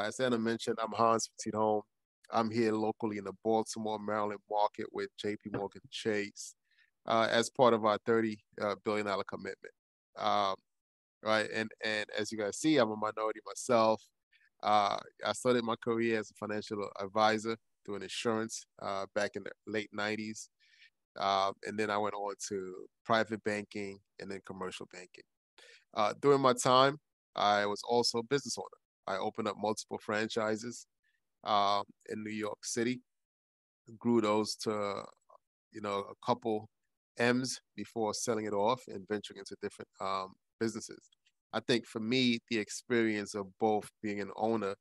As Anna mentioned, I'm Hans Home. I'm here locally in the Baltimore, Maryland market with JP Morgan Chase as part of our $30 billion commitment. Um, right, and as you guys see, I'm a minority myself. I started my career as a financial advisor doing insurance back in the late 90s. And then I went on to private banking and then commercial banking. During my time, I was also a business owner. I opened up multiple franchises in New York City, grew those to, a couple M's before selling it off and venturing into different businesses. I think for me, the experience of both being an owner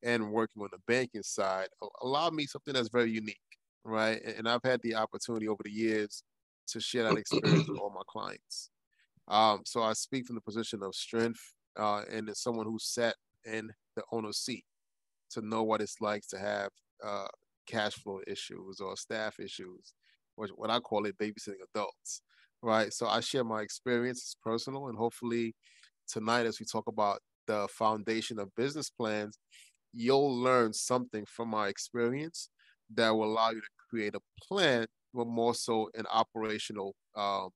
and working on the banking side allowed me something that's very unique, right? And I've had the opportunity over the years to share that experience with all my clients. So I speak from the position of strength and as someone who sat in the owner's seat to know what it's like to have uh, cash flow issues or staff issues, or what I call it babysitting adults, right? So I share my experience, it's personal, and hopefully tonight, as we talk about the foundation of business plans, you'll learn something from my experience that will allow you to create a plan, but more so an operational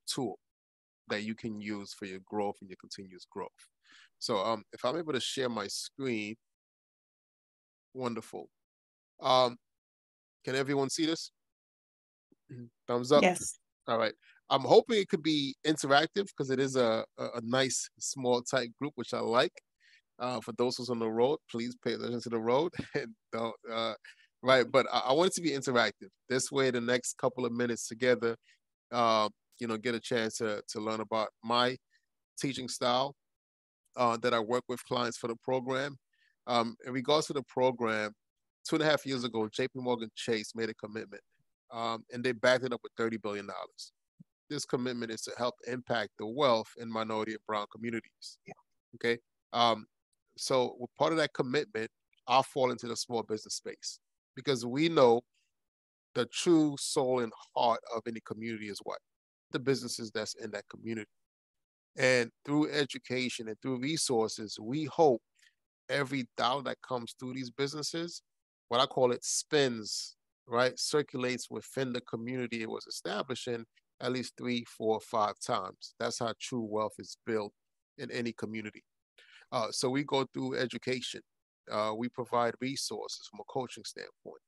tool that you can use for your growth and your continuous growth. So if I'm able to share my screen, wonderful. Um, can everyone see this? Thumbs up. Yes. All right. I'm hoping it could be interactive because it is a nice, small, tight group, which I like. For those who's on the road, please pay attention to the road and don't. Right, but I want it to be interactive. This way, the next couple of minutes together, uh, get a chance to learn about my teaching style that I work with clients for the program. In regards to the program, 2.5 years ago, JP Morgan Chase made a commitment, and they backed it up with $30 billion. This commitment is to help impact the wealth in minority and brown communities. Okay. Um, so with part of that commitment, I'll fall into the small business space because we know the true soul and heart of any community is what? The businesses that's in that community. And through education and through resources, we hope every dollar that comes through these businesses, what I call it spins, right, circulates within the community it was established in at least 3, 4, 5 times. That's how true wealth is built in any community. So we go through education. We provide resources from a coaching standpoint.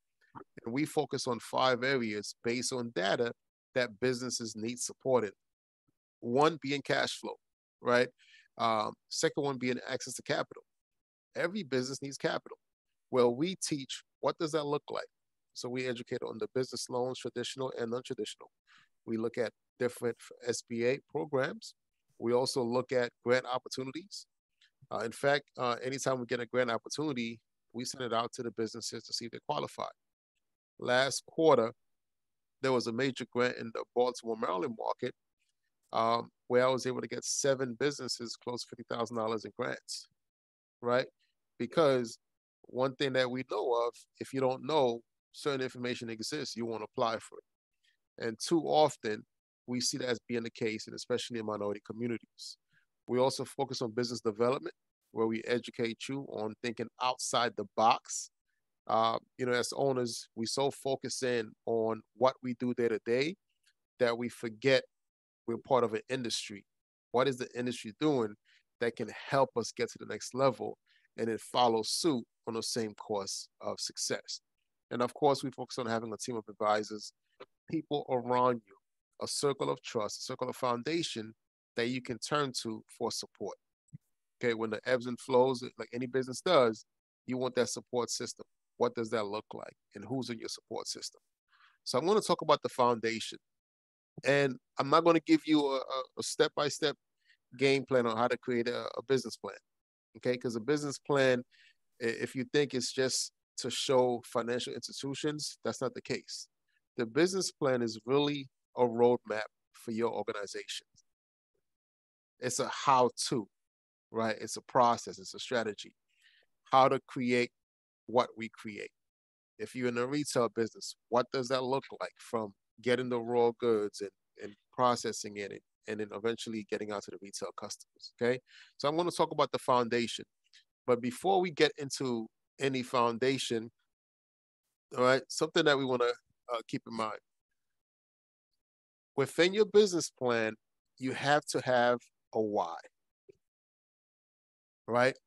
And we focus on 5 areas based on data that businesses need support in. One being cash flow, right? Second one being access to capital. Every business needs capital. Well, we teach what does that look like. So we educate on the business loans, traditional and non-traditional. We look at different SBA programs. We also look at grant opportunities. In fact, anytime we get a grant opportunity, we send it out to the businesses to see if they qualify. Last quarter, there was a major grant in the Baltimore, Maryland market where I was able to get 7 businesses close to $50,000 in grants, right? Because one thing that we know of, if you don't know certain information exists, you won't apply for it. And too often, we see that as being the case, and especially in minority communities. We also focus on business development, where we educate you on thinking outside the box. As owners, we so focus in on what we do day to day that we forget we're part of an industry. What is the industry doing that can help us get to the next level and then follow suit on the same course of success? And of course, we focus on having a team of advisors, people around you, a circle of trust, a circle of foundation that you can turn to for support. Okay, when the ebbs and flows, like any business does, you want that support system. What does that look like? And who's in your support system? So I'm going to talk about the foundation. And I'm not going to give you a step-by-step game plan on how to create a business plan. Okay, because a business plan, if you think it's just to show financial institutions, that's not the case. The business plan is really a roadmap for your organization. It's a how-to, right? It's a process, it's a strategy. How to create what we create. If you're in a retail business, what does that look like from getting the raw goods and processing it and then eventually getting out to the retail customers, okay? So I'm going to talk about the foundation. But before we get into any foundation, all right, something that we want to keep in mind. Within your business plan, you have to have a why, right?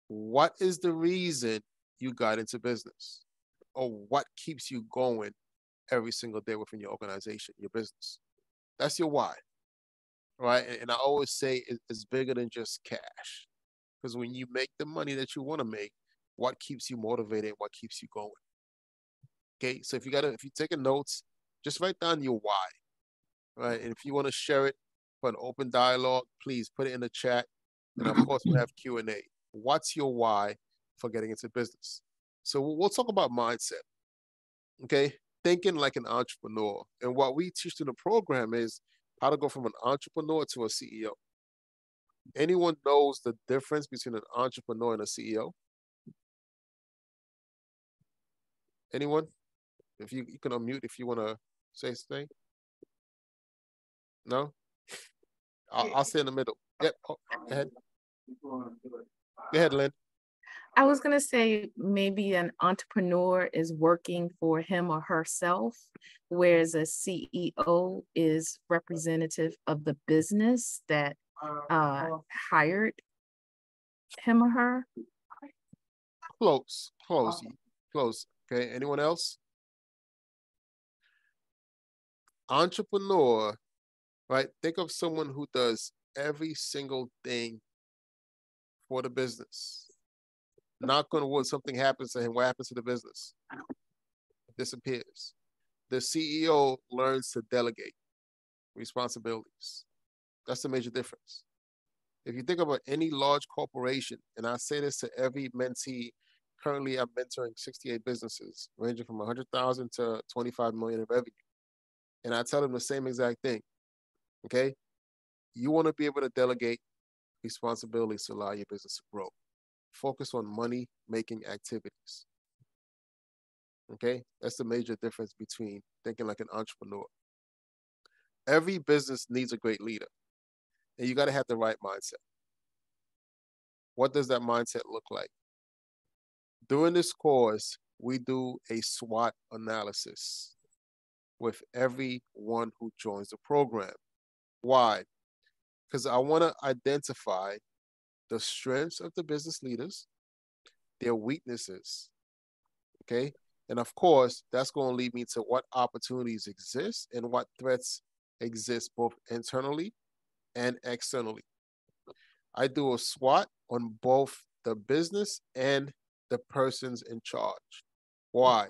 What is the reason you got into business? Or what keeps you going every single day within your organization, your business? That's your why, right? And I always say it's bigger than just cash. Because when you make the money that you want to make, what keeps you motivated, what keeps you going? Okay, so if you're taking notes, just write down your why, right? And if you want to share it for an open dialogue, please put it in the chat. And of course, we'll have Q&A. What's your why for getting into business? So we'll talk about mindset, okay? Thinking like an entrepreneur. And what we teach in the program is how to go from an entrepreneur to a CEO. Anyone knows the difference between an entrepreneur and a CEO? Anyone? If you can unmute if you want to say something. No? I'll stay in the middle. Yep. Oh, go ahead. Go ahead, Lynn. I was going to say maybe an entrepreneur is working for him or herself, whereas a CEO is representative of the business that hired him or her. Close. Okay, anyone else? Entrepreneur, right? Think of someone who does every single thing for the business. Knock on wood, something happens to him. What happens to the business? It disappears. The CEO learns to delegate responsibilities. That's the major difference. If you think about any large corporation, and I say this to every mentee, currently I'm mentoring 68 businesses, ranging from 100,000 to 25 million in revenue. And I tell them the same exact thing, okay? You want to be able to delegate responsibilities to allow your business to grow. Focus on money-making activities, okay? That's the major difference between thinking like an entrepreneur. Every business needs a great leader, and you got to have the right mindset. What does that mindset look like? During this course, we do a SWOT analysis with everyone who joins the program. Why? Because I want to identify the strengths of the business leaders, their weaknesses, okay? And of course, that's going to lead me to what opportunities exist and what threats exist both internally and externally. I do a SWOT on both the business and the persons in charge. Why?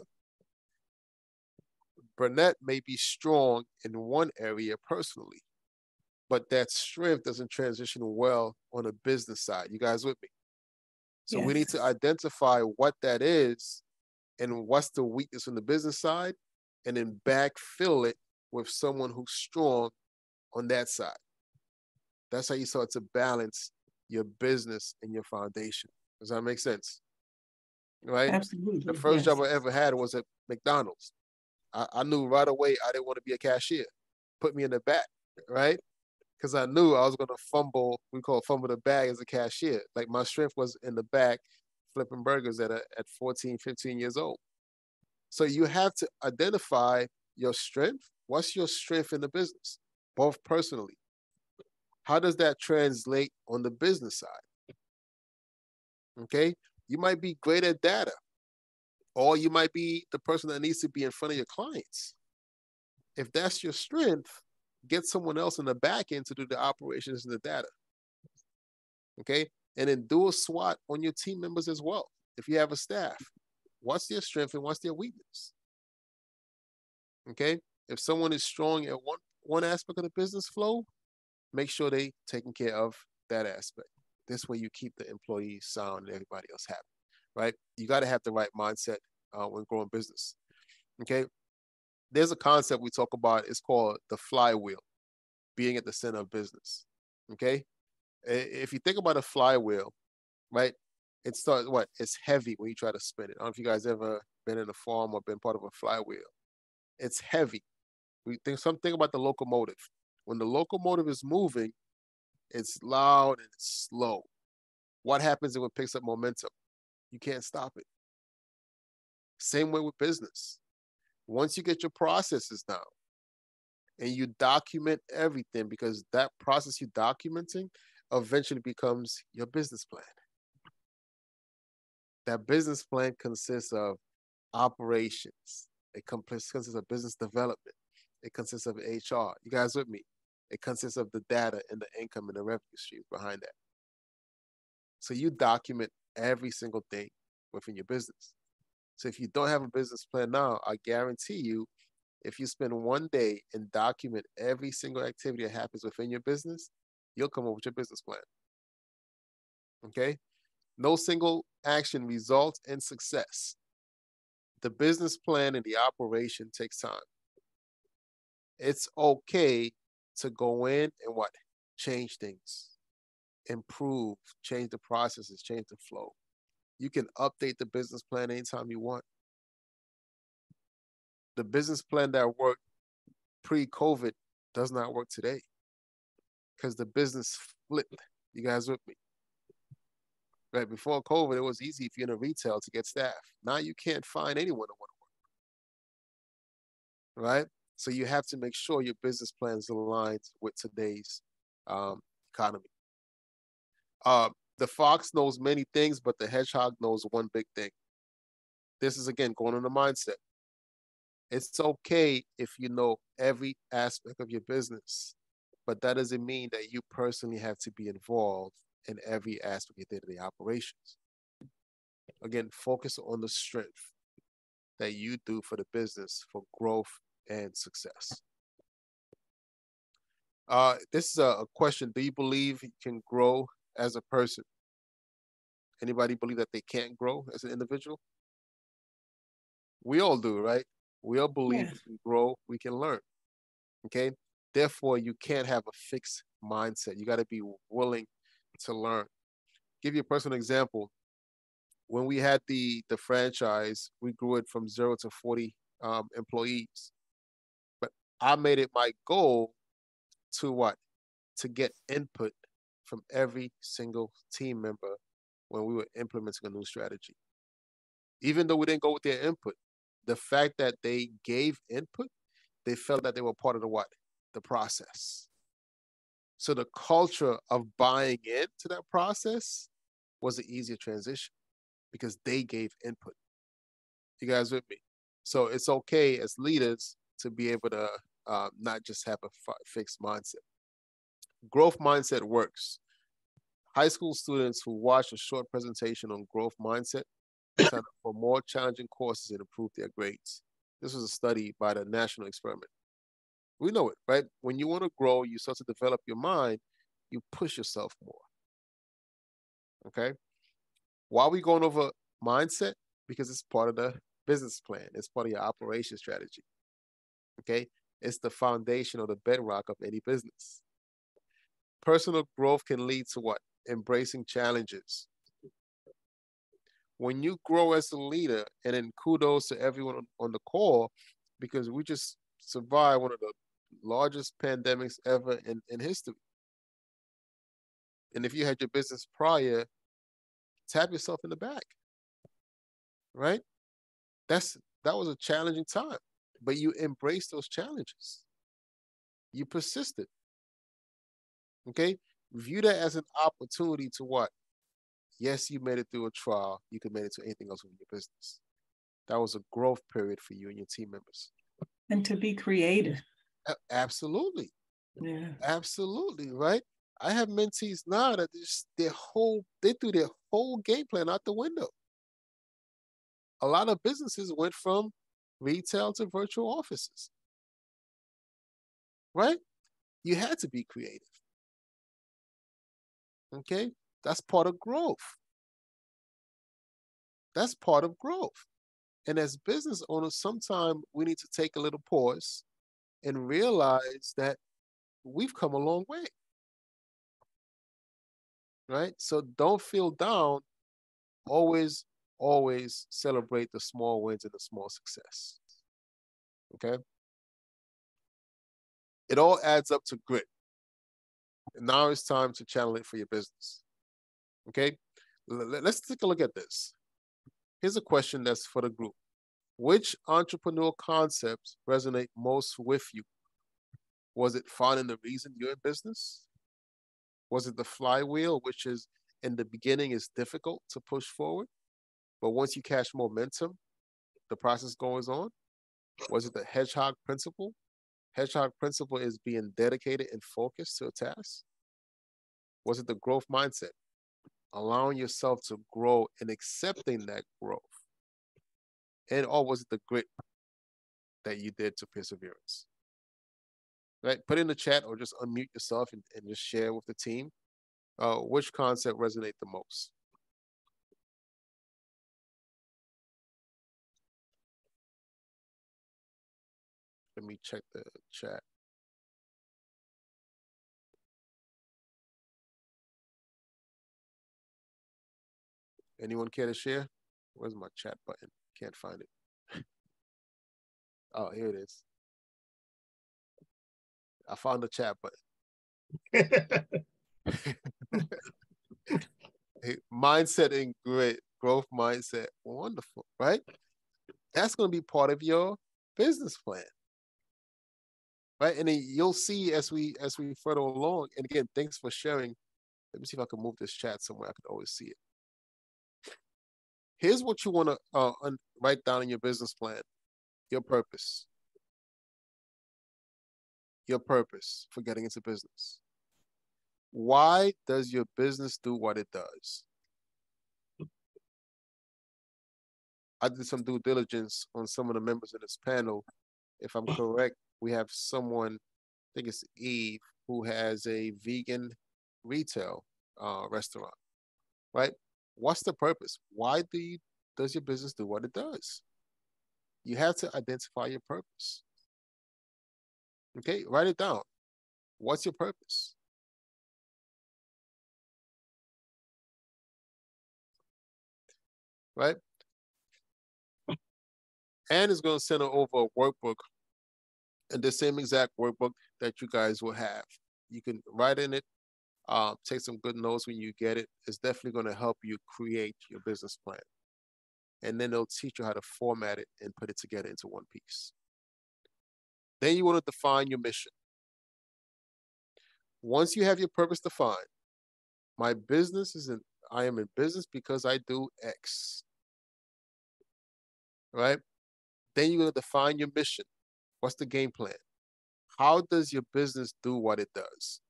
Burnett may be strong in one area personally, but that strength doesn't transition well on a business side. You guys with me? So we need to identify what that is and what's the weakness on the business side, and then backfill it with someone who's strong on that side. That's how you start to balance your business and your foundation. Does that make sense? Right? Absolutely. The first job I ever had was at McDonald's. I knew right away I didn't want to be a cashier. Put me in the back, right? Because I knew I was going to fumble, we call it fumble the bag as a cashier. Like my strength was in the back, flipping burgers at 14, 15 years old. So you have to identify your strength. What's your strength in the business, both personally? How does that translate on the business side? Okay, you might be great at data, or you might be the person that needs to be in front of your clients. If that's your strength, get someone else in the back end to do the operations and the data. Okay, and then do a SWOT on your team members as well. If you have a staff, what's their strength and what's their weakness? Okay, if someone is strong at one aspect of the business flow, make sure they taking care of that aspect. This way you keep the employees sound and everybody else happy, right? You got to have the right mindset when growing business, okay? There's a concept we talk about, it's called the flywheel, being at the center of business, okay? If you think about a flywheel, right, it starts, it's heavy when you try to spin it. I don't know if you guys ever been in a farm or been part of a flywheel. It's heavy. We think something about the locomotive. When the locomotive is moving, it's loud and it's slow. What happens if it picks up momentum? You can't stop it. Same way with business. Once you get your processes down and you document everything, because that process you're documenting eventually becomes your business plan. That business plan consists of operations. It consists of business development. It consists of HR. You guys with me? It consists of the data and the income and the revenue streams behind that. So you document every single thing within your business. So if you don't have a business plan now, I guarantee you, if you spend one day and document every single activity that happens within your business, you'll come up with your business plan. Okay? No single action results in success. The business plan and the operation takes time. It's okay to go in and what? Change things, improve, change the processes, change the flow. You can update the business plan anytime you want. The business plan that worked pre-COVID does not work today because the business flipped. You guys with me? Right, before COVID, it was easy if you're in a retail to get staff. Now you can't find anyone to want to work. Right? So you have to make sure your business plan is aligned with today's economy. The fox knows many things, but the hedgehog knows one big thing. This is, again, going on the mindset. It's okay if you know every aspect of your business, but that doesn't mean that you personally have to be involved in every aspect of your day-to-day operations. Again, focus on the strength that you do for the business for growth and success. This is a question. Do you believe you can grow as a person? Anybody believe that they can't grow as an individual? We all do, right? We all believe we can grow, we can learn. Okay? Therefore, you can't have a fixed mindset. You got to be willing to learn. Give you a personal example. When we had the franchise, we grew it from 0 to 40 employees. But I made it my goal to what? To get input from every single team member when we were implementing a new strategy. Even though we didn't go with their input, the fact that they gave input, they felt that they were part of the what? The process. So the culture of buying into that process was an easier transition because they gave input. You guys with me? So it's okay as leaders to be able to not just have a fixed mindset. Growth mindset works. High school students who watch a short presentation on growth mindset sign up for more challenging courses and improve their grades. This was a study by the National Experiment. We know it, right? When you want to grow, you start to develop your mind, you push yourself more. Okay? Why are we going over mindset? Because it's part of the business plan. It's part of your operation strategy. Okay? It's the foundation or the bedrock of any business. Personal growth can lead to what? Embracing challenges. When you grow as a leader, and then kudos to everyone on the call, because we just survived one of the largest pandemics ever in history. And if you had your business prior, tap yourself in the back, right? That was a challenging time, but you embraced those challenges. You persisted, okay? View that as an opportunity to what? Yes, you made it through a trial. You could make it to anything else within your business. That was a growth period for you and your team members. And to be creative. Absolutely. Yeah. Absolutely, right? I have mentees now that they threw their whole game plan out the window. A lot of businesses went from retail to virtual offices, right? You had to be creative. Okay? That's part of growth. That's part of growth. And as business owners, sometimes we need to take a little pause and realize that we've come a long way. Right? So don't feel down. Always celebrate the small wins and the small success. Okay? It all adds up to grit. And now it's time to channel it for your business. Okay? Let's take a look at this. Here's a question that's for the group. Which entrepreneurial concepts resonate most with you? Was it finding the reason you're in business? Was it the flywheel, which is in the beginning is difficult to push forward, but once you catch momentum, the process goes on? Was it the hedgehog principle? Hedgehog principle is being dedicated and focused to a task. Was it the growth mindset? Allowing yourself to grow and accepting that growth. And or was it the grit that you did to perseverance? Right? Put in the chat or just unmute yourself and just share with the team which concept resonate the most. Let me check the chat. Anyone care to share? Where's my chat button? Can't find it. Oh, here it is. I found the chat button. Hey, mindset and grit, growth mindset. Wonderful, right? That's going to be part of your business plan. Right? And then you'll see as we further along. And again, thanks for sharing. Let me see if I can move this chat somewhere. I could always see it. Here's what you want to write down in your business plan. Your purpose. Your purpose for getting into business. Why does your business do what it does? I did some due diligence on some of the members of this panel. If I'm correct, we have someone, I think it's Eve, who has a vegan retail restaurant, right? What's the purpose? Why does your business do what it does? You have to identify your purpose. Okay, write it down. What's your purpose? Right? Anne is going to send over a workbook, and the same exact workbook that you guys will have. You can write in it, take some good notes when you get it. It's definitely going to help you create your business plan. And then they'll teach you how to format it and put it together into one piece. Then you want to define your mission. Once you have your purpose defined, my business is I am in business because I do X. Right? Then you're going to define your mission. What's the game plan? How does your business do what it does?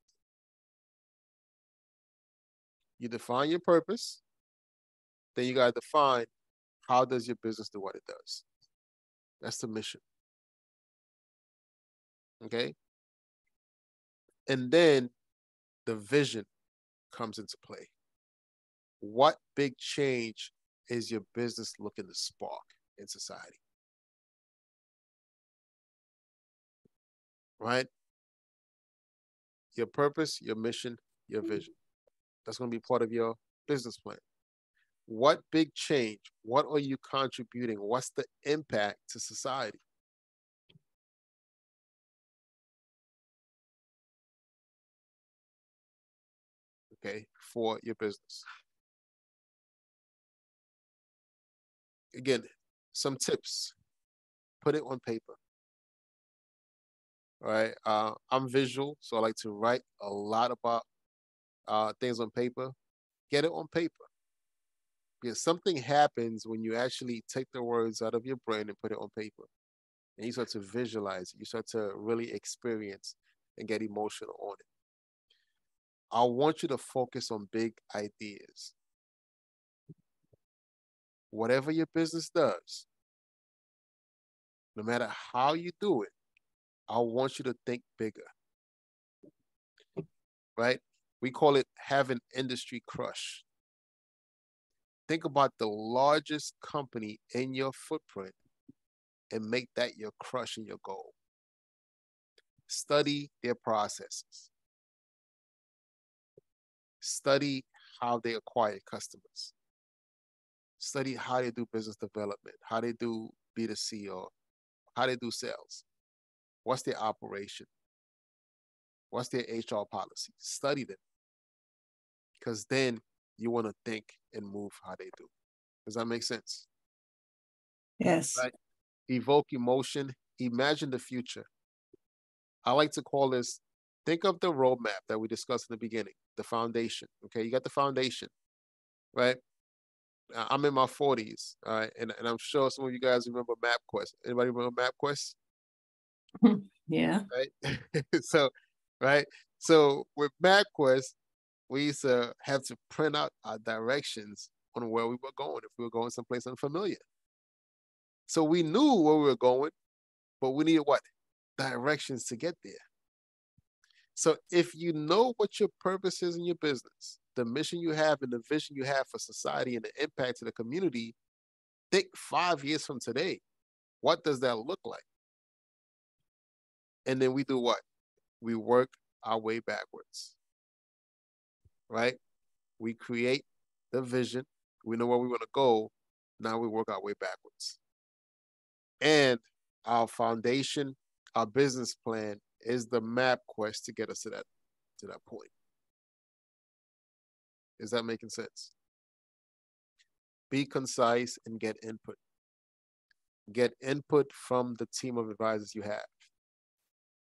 You define your purpose. Then you got to define how does your business do what it does. That's the mission. Okay? And then the vision comes into play. What big change is your business looking to spark in society? Right? Your purpose, your mission, your vision. That's going to be part of your business plan. What big change? What are you contributing? What's the impact to society? Okay, for your business. Again, some tips. Put it on paper. All right. I'm visual, so I like to write a lot about things on paper. Get it on paper. Because something happens when you actually take the words out of your brain and put it on paper. And you start to visualize it. You start to really experience and get emotional on it. I want you to focus on big ideas. Whatever your business does, no matter how you do it, I want you to think bigger. Right? We call it having industry crush. Think about the largest company in your footprint and make that your crush and your goal. Study their processes. Study how they acquire customers. Study how they do business development, how they do B2C or how they do sales. What's their operation? What's their HR policy? Study them. Because then you want to think and move how they do. Does that make sense? Yes. Right? evoke emotion, imagine the future. I like to call this, think of the roadmap that we discussed in the beginning, the foundation. Okay, you got the foundation, right? I'm in my 40s, all right, and I'm sure some of you guys remember MapQuest. Anybody remember MapQuest? Yeah. Right? So, right? So with MapQuest, we used to have to print out our directions on where we were going if we were going someplace unfamiliar. So we knew where we were going, but we needed what? Directions to get there. So if you know what your purpose is in your business, the mission you have and the vision you have for society and the impact to the community, think 5 years from today. What does that look like? And then we do what? We work our way backwards, right? We create the vision. We know where we want to go. Now we work our way backwards. And our foundation, our business plan is the map quest to get us to that point. Is that making sense? Be concise and get input. Get input from the team of advisors you have.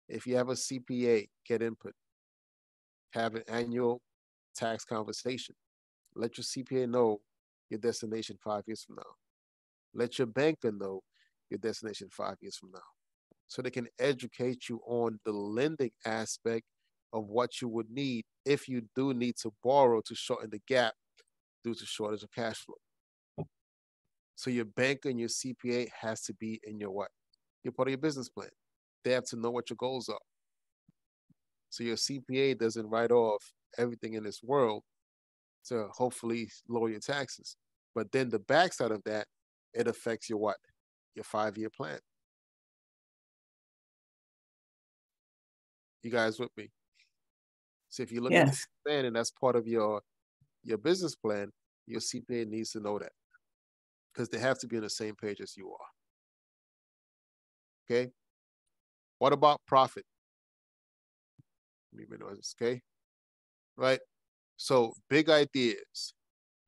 If you have a CPA, get input. Have an annual tax conversation. Let your CPA know your destination 5 years from now. Let your banker know your destination 5 years from now, so they can educate you on the lending aspect of what you would need if you do need to borrow to shorten the gap due to shortage of cash flow. So your banker and your CPA has to be in your what? You're part of your business plan. They have to know what your goals are. So your CPA doesn't write off everything in this world to hopefully lower your taxes. But then the backside of that, it affects your what? Your 5-year plan. You guys with me? So if you look at Yes. the plan and that's part of your business plan, your CPA needs to know that, because they have to be on the same page as you are. Okay. What about profit? Okay. Right. So big ideas.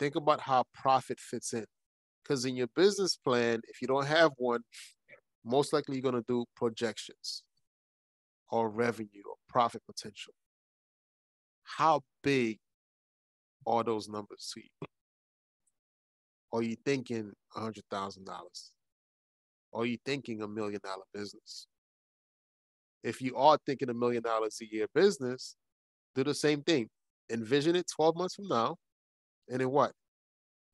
Think about how profit fits in. Because in your business plan, if you don't have one, most likely you're going to do projections or revenue or profit potential. How big are those numbers to you? Are you thinking $100,000? Are you thinking $1 million business? If you are thinking $1 million a year business, do the same thing. Envision it 12 months from now, and then what?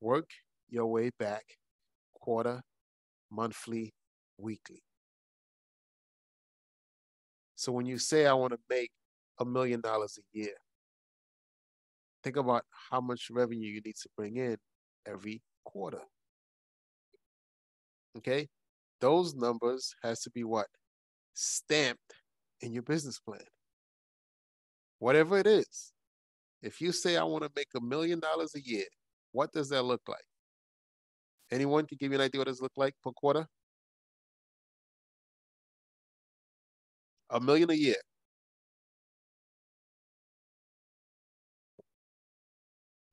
Work your way back, quarter, monthly, weekly. So when you say, I want to make $1 million a year, think about how much revenue you need to bring in every quarter. Okay? Those numbers has to be what? Stamped in your business plan. Whatever it is. If you say, I want to make $1 million a year, what does that look like? Anyone can give you an idea what does it look like per quarter? $1 million a year.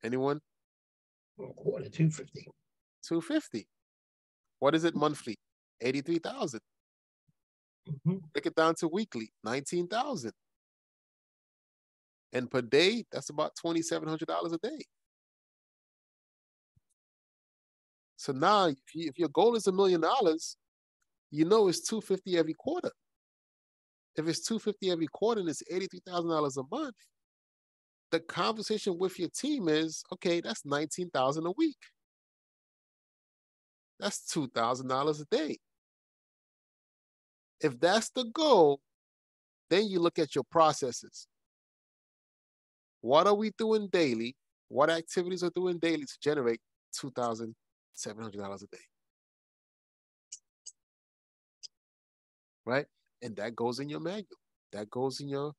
Anyone? Quarter, 250. 250. What is it monthly? 83,000. Break it down to weekly, 19,000. And per day, that's about $2,700 a day. So now, if your goal is $1 million, you know it's 250 every quarter. If it's 250 every quarter and it's $83,000 a month, the conversation with your team is, okay, that's 19,000 a week. That's $2,000 a day. If that's the goal, then you look at your processes. What are we doing daily? What activities are doing daily to generate $2,700 a day? Right? And that goes in your manual. That goes in your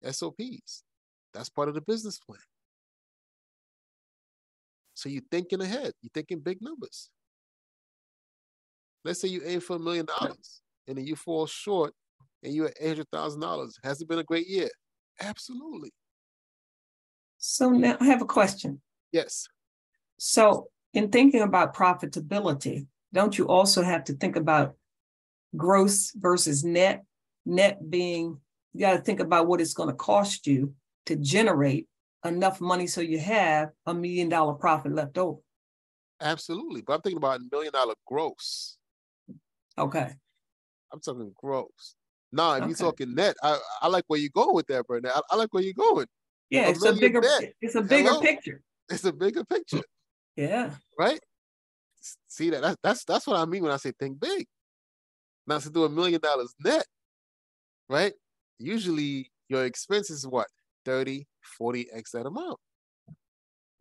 SOPs. That's part of the business plan. So you're thinking ahead. You're thinking big numbers. Let's say you aim for $1 million and then you fall short and you're at $800,000. Has it been a great year? Absolutely. So now I have a question. Yes. So in thinking about profitability, don't you also have to think about gross versus net. Net being, you got to think about what it's going to cost you to generate enough money so you have $1 million profit left over. Absolutely. But I'm thinking about $1 million gross. Okay. I'm talking gross. Now, if you're Okay. talking net, I like where you're going with that, Bernard. I like where you're going. Yeah, $1 million net. it's a bigger picture. It's a bigger picture. Yeah. Right? See that's what I mean when I say think big. Now to do $1 million net, right? Usually your expense is what? 30, 40x that amount,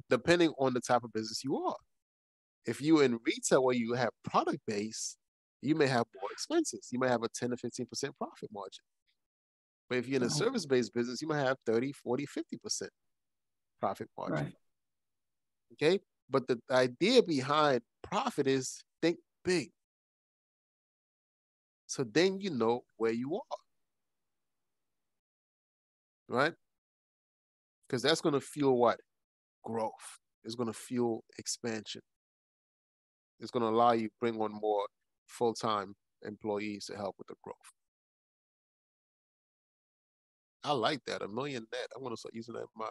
depending on the type of business you are. If you're in retail where you have product base, you may have more expenses. You may have a 10 to 15% profit margin. But if you're in a service-based business, you might have 30, 40, 50% profit margin. Right. Okay? But the idea behind profit is think big. So then you know where you are. Right? Because that's going to fuel what? Growth. It's going to fuel expansion. It's going to allow you to bring on more full-time employees to help with the growth. I like that, $1 million net. I want to start using that in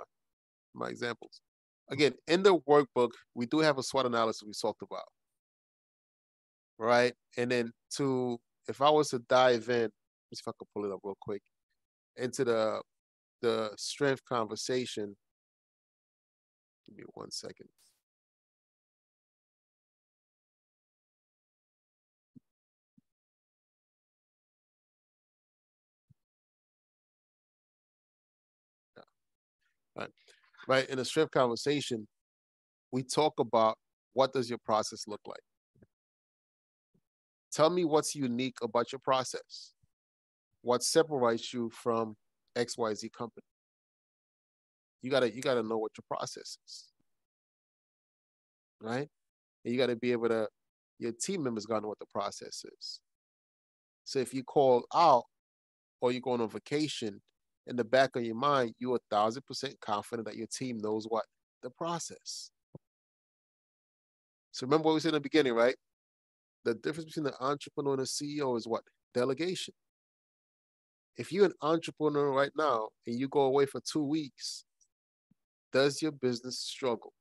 my examples. Again, in the workbook, we do have a SWOT analysis we talked about. Right? And then if I was to dive in, let's see if I can pull it up real quick, into the strength conversation. Give me 1 second. Right. In the strength conversation, we talk about what does your process look like. Tell me what's unique about your process. What separates you from XYZ company? You gotta know what your process is. Right? And you gotta be able to, your team members gotta know what the process is. So if you call out or you're going on vacation, in the back of your mind, you're 1,000% confident that your team knows what? The process. So remember what we said in the beginning, right? The difference between the entrepreneur and the CEO is what? Delegation. If you're an entrepreneur right now and you go away for 2 weeks, does your business struggle?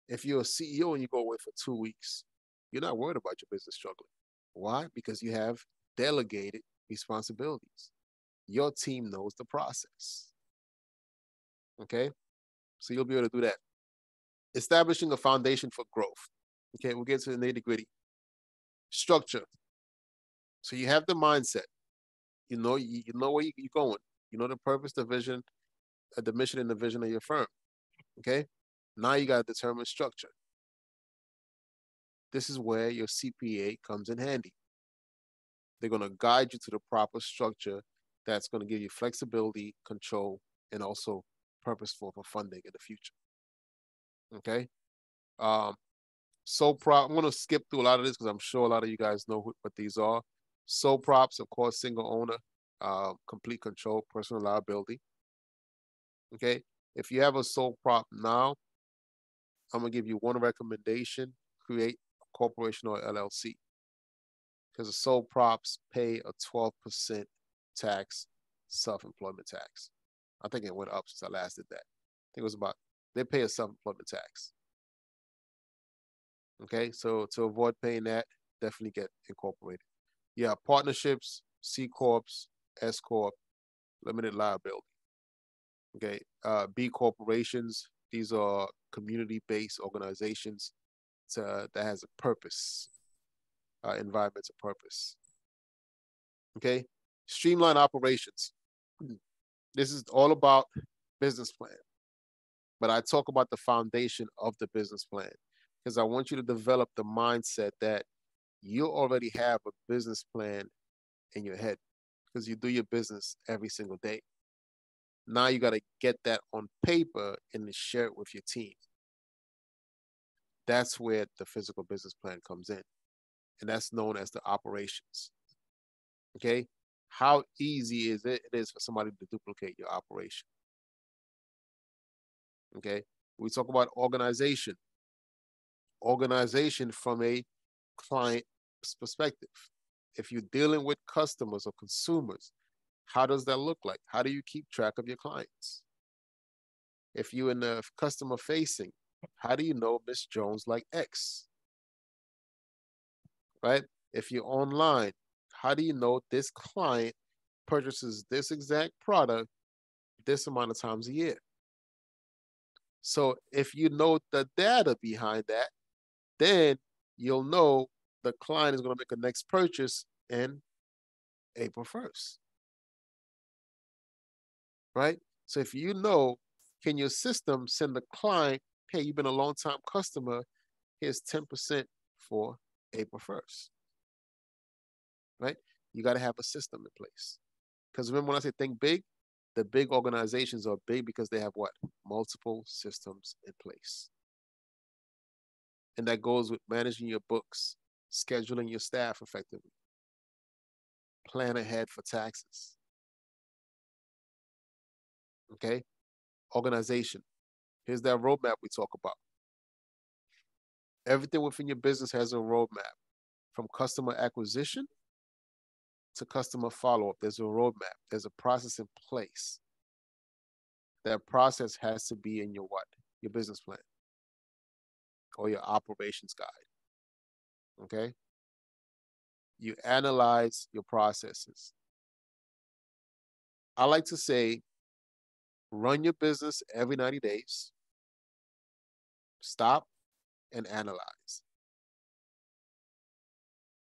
If you're a CEO and you go away for 2 weeks, you're not worried about your business struggling. Why? Because you have delegated responsibilities. Your team knows the process. Okay? So you'll be able to do that. Establishing a foundation for growth. Okay, we'll get to the nitty-gritty. Structure. So you have the mindset. You know where you're going. You know the purpose, the vision, the mission, and the vision of your firm. Okay? Now you got to determine structure. This is where your CPA comes in handy. They're going to guide you to the proper structure that's going to give you flexibility, control, and also purposeful for funding in the future. Okay? I'm going to skip through a lot of this because I'm sure a lot of you guys know what these are. Sole props, of course, single owner, complete control, personal liability. Okay? If you have a sole prop now, I'm going to give you one recommendation: create a corporation or LLC. Because the sole props pay a 12% tax, self-employment tax. I think it went up since I last did that. I think it was they pay a self-employment tax. Okay, so to avoid paying that, definitely get incorporated. Yeah, partnerships, C Corps, S Corp, limited liability. Okay, B corporations, these are community-based organizations that has a purpose, environmental purpose. Okay, streamline operations. This is all about business plan, but I talk about the foundation of the business plan because I want you to develop the mindset that you already have a business plan in your head because you do your business every single day. Now you got to get that on paper and share it with your team. That's where the physical business plan comes in, and that's known as the operations. Okay, how easy is it for somebody to duplicate your operation? Okay, we talk about organization. Organization from a client perspective. If you're dealing with customers or consumers, how does that look like? How do you keep track of your clients? If you're in the customer facing, how do you know Miss Jones like X? Right? If you're online, how do you know this client purchases this exact product this amount of times a year? So if you know the data behind that, then you'll know the client is going to make a next purchase in April 1st. Right? So if you know, can your system send the client, hey, you've been a long time customer, here's 10% for April 1st. Right? You got to have a system in place. Because remember when I say think big, the big organizations are big because they have what? Multiple systems in place. And that goes with managing your books, scheduling your staff effectively, plan ahead for taxes. Okay? Organization. Here's that roadmap we talk about. Everything within your business has a roadmap. From customer acquisition to customer follow-up, there's a roadmap. There's a process in place. That process has to be in your what? Your business plan or your operations guide. Okay? You analyze your processes. I like to say, run your business every 90 days. Stop and analyze.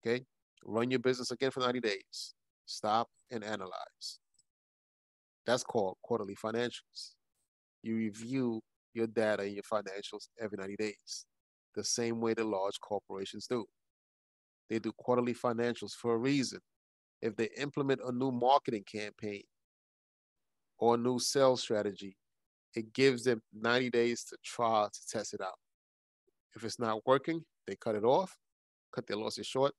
Okay? Run your business again for 90 days. Stop and analyze. That's called quarterly financials. You review your data and your financials every 90 days, the same way the large corporations do. They do quarterly financials for a reason. If they implement a new marketing campaign or a new sales strategy, it gives them 90 days to try to test it out. If it's not working, they cut it off, cut their losses short,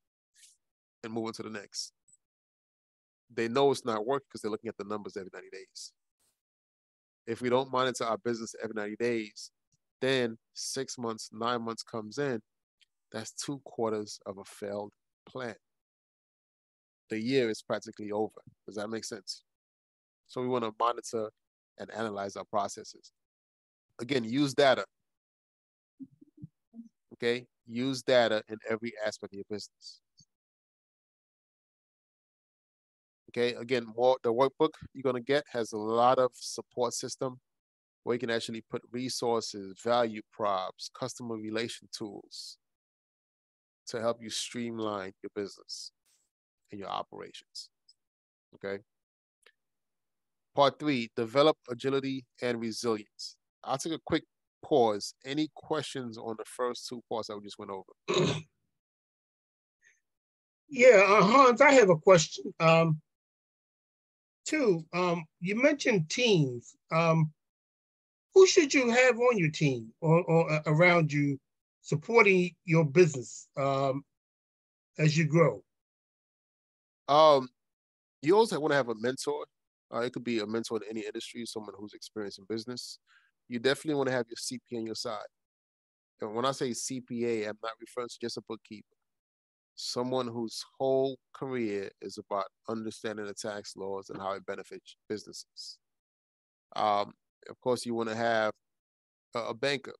and move on to the next. They know it's not working because they're looking at the numbers every 90 days. If we don't monitor our business every 90 days, then 6 months, 9 months comes in, that's 2 quarters of a failed plan. The year is practically over. Does that make sense? So we want to monitor and analyze our processes. Again, use data. Okay? Use data in every aspect of your business. Okay, again, the workbook you're going to get has a lot of support system where you can actually put resources, value props, customer relation tools to help you streamline your business and your operations. Okay. Part 3, develop agility and resilience. I'll take a quick pause. Any questions on the first 2 parts that we just went over? Yeah, Hans, I have a question. Two, you mentioned teams. Who should you have on your team or around you supporting your business as you grow? You also want to have a mentor. It could be a mentor in any industry, someone who's experienced in business. You definitely want to have your CPA on your side. And when I say CPA, I'm not referring to just a bookkeeper. Someone whose whole career is about understanding the tax laws and how it benefits businesses. Of course, you want to have a banker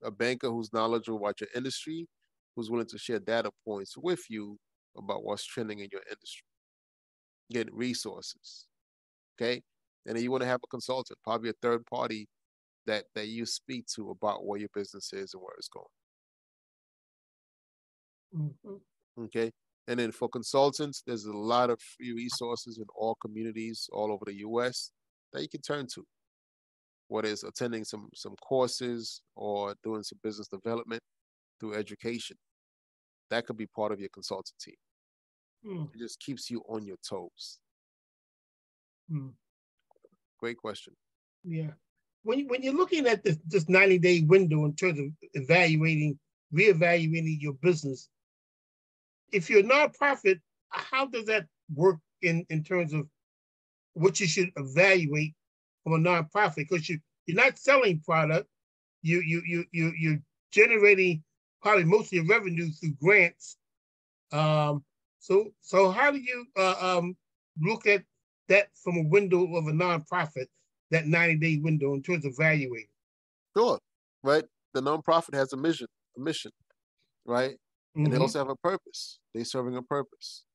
who's knowledgeable about your industry, who's willing to share data points with you about what's trending in your industry. Get resources, okay? And then you want to have a consultant, probably a third party that you speak to about where your business is and where it's going. Mm-hmm. Okay. And then for consultants, there's a lot of free resources in all communities all over the US that you can turn to, whether it's attending some courses or doing some business development through education. That could be part of your consultant team. It just keeps you on your toes. Great question. Yeah. When you're looking at this 90-day window in terms of reevaluating your business, if you're a nonprofit, how does that work in terms of what you should evaluate from a nonprofit? Because you're not selling product, you're generating probably most of your revenue through grants. So how do you look at that from a window of a nonprofit, that 90-day window in terms of evaluating? Sure, right? The nonprofit has a mission, right? And they also have a purpose. They're serving a purpose.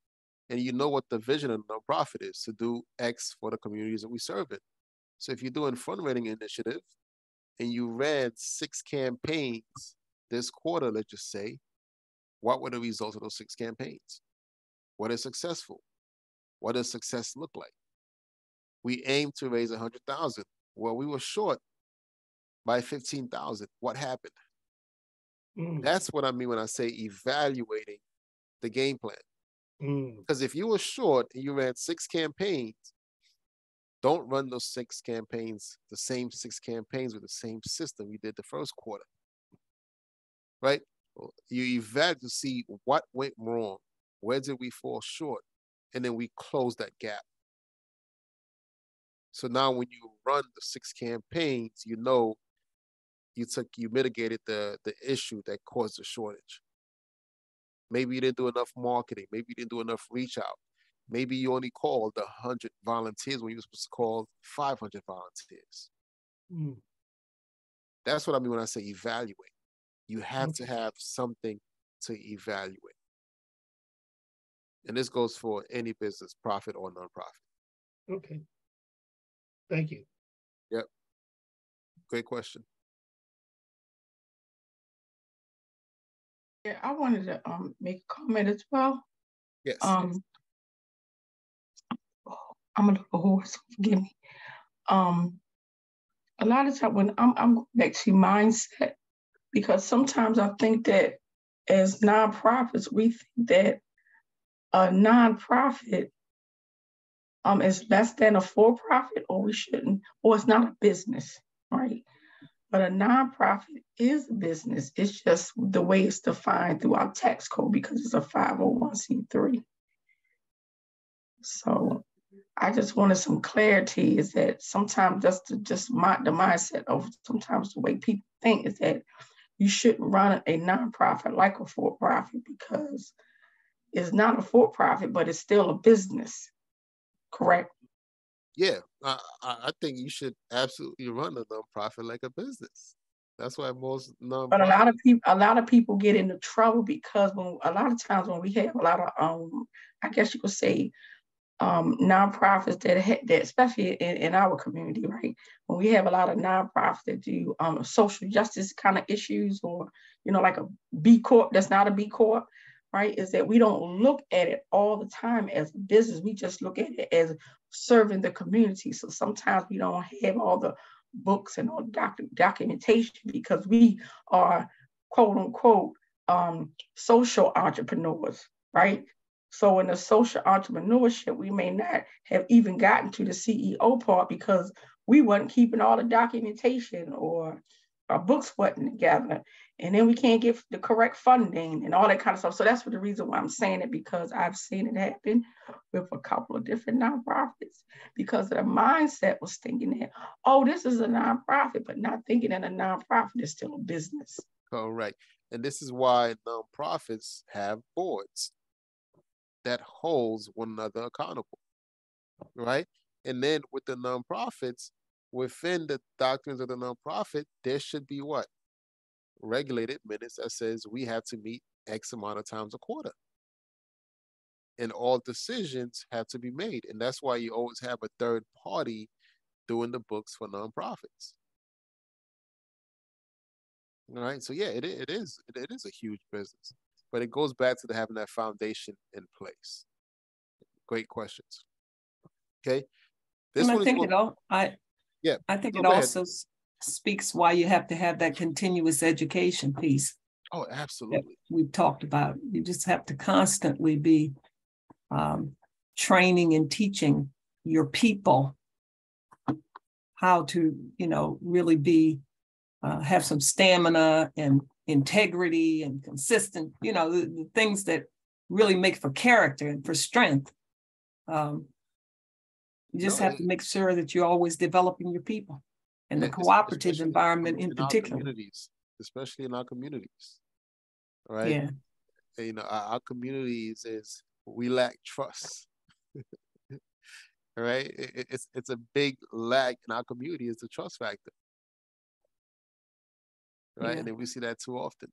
And you know what the vision of the nonprofit is, to do X for the communities that we serve in. So if you're doing fundraising initiative and you ran 6 campaigns this quarter, let's just say, what were the results of those 6 campaigns? What is successful? What does success look like? We aimed to raise 100,000. Well, we were short by 15,000. What happened? That's what I mean when I say evaluating the game plan. Because if you were short and you ran 6 campaigns, don't run those 6 campaigns, the same 6 campaigns with the same system you did the first quarter, right? You evaluate to see what went wrong, where did we fall short, and then we close that gap. So now when you run the 6 campaigns, you know you mitigated the issue that caused the shortage. Maybe you didn't do enough marketing. Maybe you didn't do enough reach out. Maybe you only called 100 volunteers when you were supposed to call 500 volunteers. That's what I mean when I say evaluate. You have to have something to evaluate. And this goes for any business, profit or nonprofit. Okay. Thank you. Yep. Great question. Yeah, I wanted to make a comment as well. Yes. I'm a little hoarse, forgive me. A lot of time when I'm going back to mindset, because sometimes I think that as nonprofits, we think that a nonprofit is less than a for-profit, or we shouldn't, or it's not a business, right? But a nonprofit is a business. It's just the way it's defined through our tax code because it's a 501c3. So I just wanted some clarity, is that sometimes that's the mindset of sometimes the way people think is that you shouldn't run a nonprofit like a for-profit because it's not a for-profit, but it's still a business, correct? Yeah, I think you should absolutely run a nonprofit like a business. That's why most nonprofits. But a lot of people get into trouble because a lot of times when we have a lot of I guess you could say nonprofits that especially in our community, right? When we have a lot of nonprofits that do social justice kind of issues, or like a B Corp that's not a B Corp, right? Is that we don't look at it all the time as a business. We just look at it as serving the community. So sometimes we don't have all the books and all documentation because we are quote unquote social entrepreneurs, right? So in the social entrepreneurship, we may not have even gotten to the CEO part because we weren't keeping all the documentation, or our books wasn't together. And then we can't get the correct funding and all that kind of stuff. So that's the reason why I'm saying it, because I've seen it happen with a couple of different nonprofits, because the mindset was thinking that, oh, this is a nonprofit, but not thinking that a nonprofit is still a business. Correct. And this is why nonprofits have boards that holds one another accountable, right? And then with the nonprofits, within the doctrines of the nonprofit, there should be what? Regulated minutes that says we have to meet X amount of times a quarter. And all decisions have to be made. And that's why you always have a third party doing the books for nonprofits. All right. So yeah, it is a huge business. But it goes back to having that foundation in place. Great questions. Okay. This one I think it also speaks why you have to have that continuous education piece. Oh, absolutely. We've talked about. You just have to constantly be training and teaching your people how to, really be have some stamina and integrity and consistent, the things that really make for character and for strength. You just have to make sure that you're always developing your people, and the cooperative environment in particular. Especially in our communities. right? Yeah. And, our communities we lack trust, right? It's a big lack in our community is the trust factor, right? Yeah. And then we see that too often.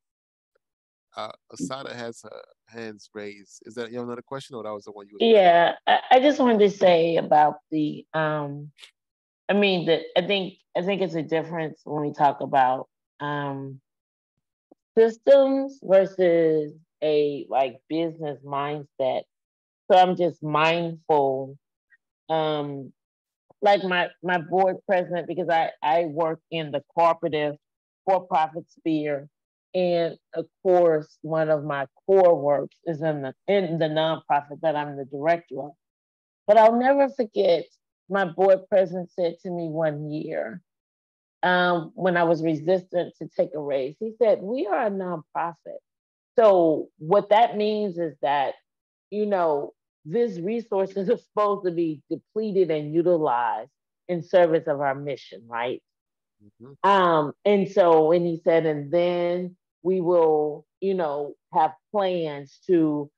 Asada has her hands raised. Is that you have another question, or that was the one you was? Yeah, I just wanted to say about the I mean that I think it's a difference when we talk about systems versus a like business mindset. So I'm just mindful, um, like my board president, because I work in the cooperative for-profit sphere, and of course one of my core works is in the nonprofit that I'm the director of. But I'll never forget my board president said to me one year, when I was resistant to take a raise, he said, "We are a nonprofit. So what that means is that, you know, these resources are supposed to be depleted and utilized in service of our mission, right?" Mm-hmm. And so, and he said, and then we will, have plans to,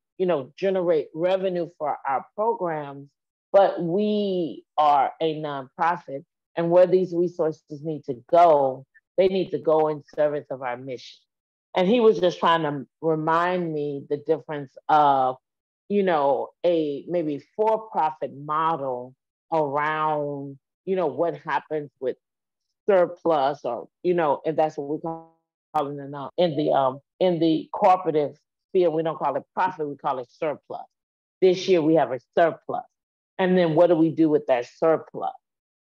generate revenue for our programs, but we are a nonprofit, and where these resources need to go, they need to go in service of our mission. And he was just trying to remind me the difference of, a maybe for-profit model around, what happens with surplus, or and that's what we call it now in the cooperative field. We don't call it profit, we call it surplus. This year we have a surplus, and then what do we do with that surplus?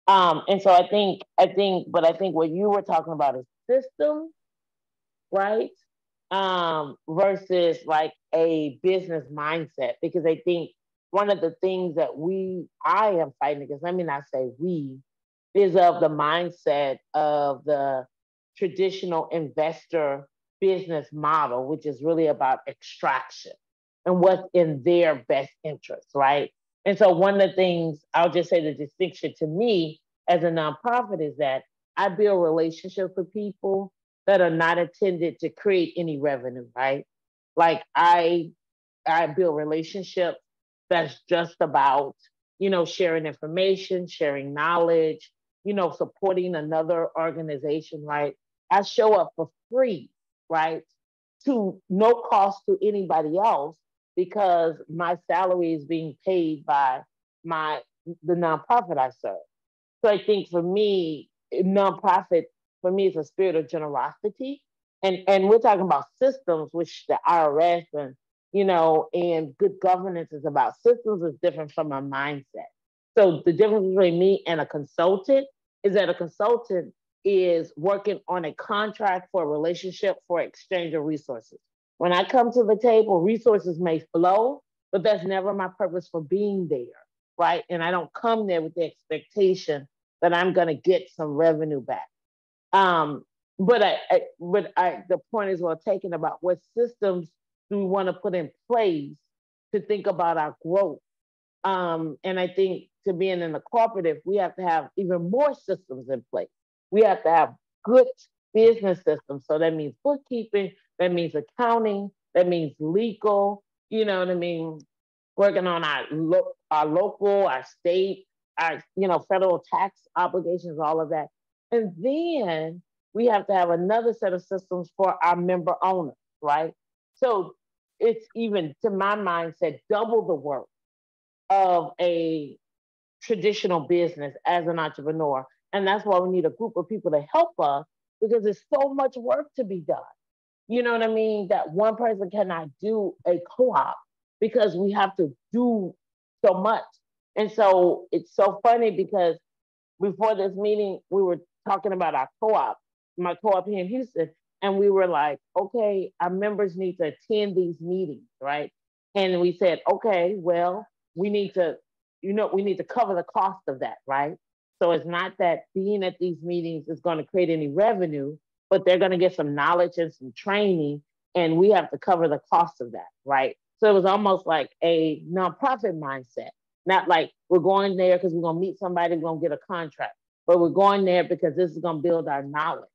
And so I think what you were talking about is system, right? Versus like a business mindset, because I think one of the things that I am fighting against, let me not say we, is of the mindset of the traditional investor business model, which is really about extraction and what's in their best interest, right? And so one of the things I'll just say, the distinction to me as a nonprofit is that I build relationships with people that are not intended to create any revenue, right? Like I build relationships that's just about, sharing information, sharing knowledge, supporting another organization, right? I show up for free, right? To no cost to anybody else, because my salary is being paid by the nonprofit I serve. So I think for me, nonprofit for me is a spirit of generosity. And we're talking about systems, which the IRS and good governance is about. Systems is different from a mindset. So the difference between me and a consultant is that a consultant is working on a contract for a relationship for exchange of resources. When I come to the table, resources may flow, but that's never my purpose for being there, right? And I don't come there with the expectation that I'm going to get some revenue back. But the point is well taken about what systems do we want to put in place to think about our growth. And I think to being in the cooperative, we have to have even more systems in place. We have to have good business systems. So that means bookkeeping, that means accounting, that means legal, you know what I mean? Working on our local, our state, our federal tax obligations, all of that. And then we have to have another set of systems for our member owners, right? So it's even, to my mindset, double the work of a traditional business as an entrepreneur. And that's why we need a group of people to help us, because there's so much work to be done. You know what I mean? That one person cannot do a co-op because we have to do so much. And so it's so funny because before this meeting, we were talking about our co-op, my co-op here in Houston, and we were like, okay, our members need to attend these meetings, right? And we said, okay, well, we need to cover the cost of that, right? So it's not that being at these meetings is going to create any revenue, but they're going to get some knowledge and some training, and we have to cover the cost of that, right? So it was almost like a nonprofit mindset, not like we're going there because we're going to meet somebody, we're going to get a contract, but we're going there because this is going to build our knowledge.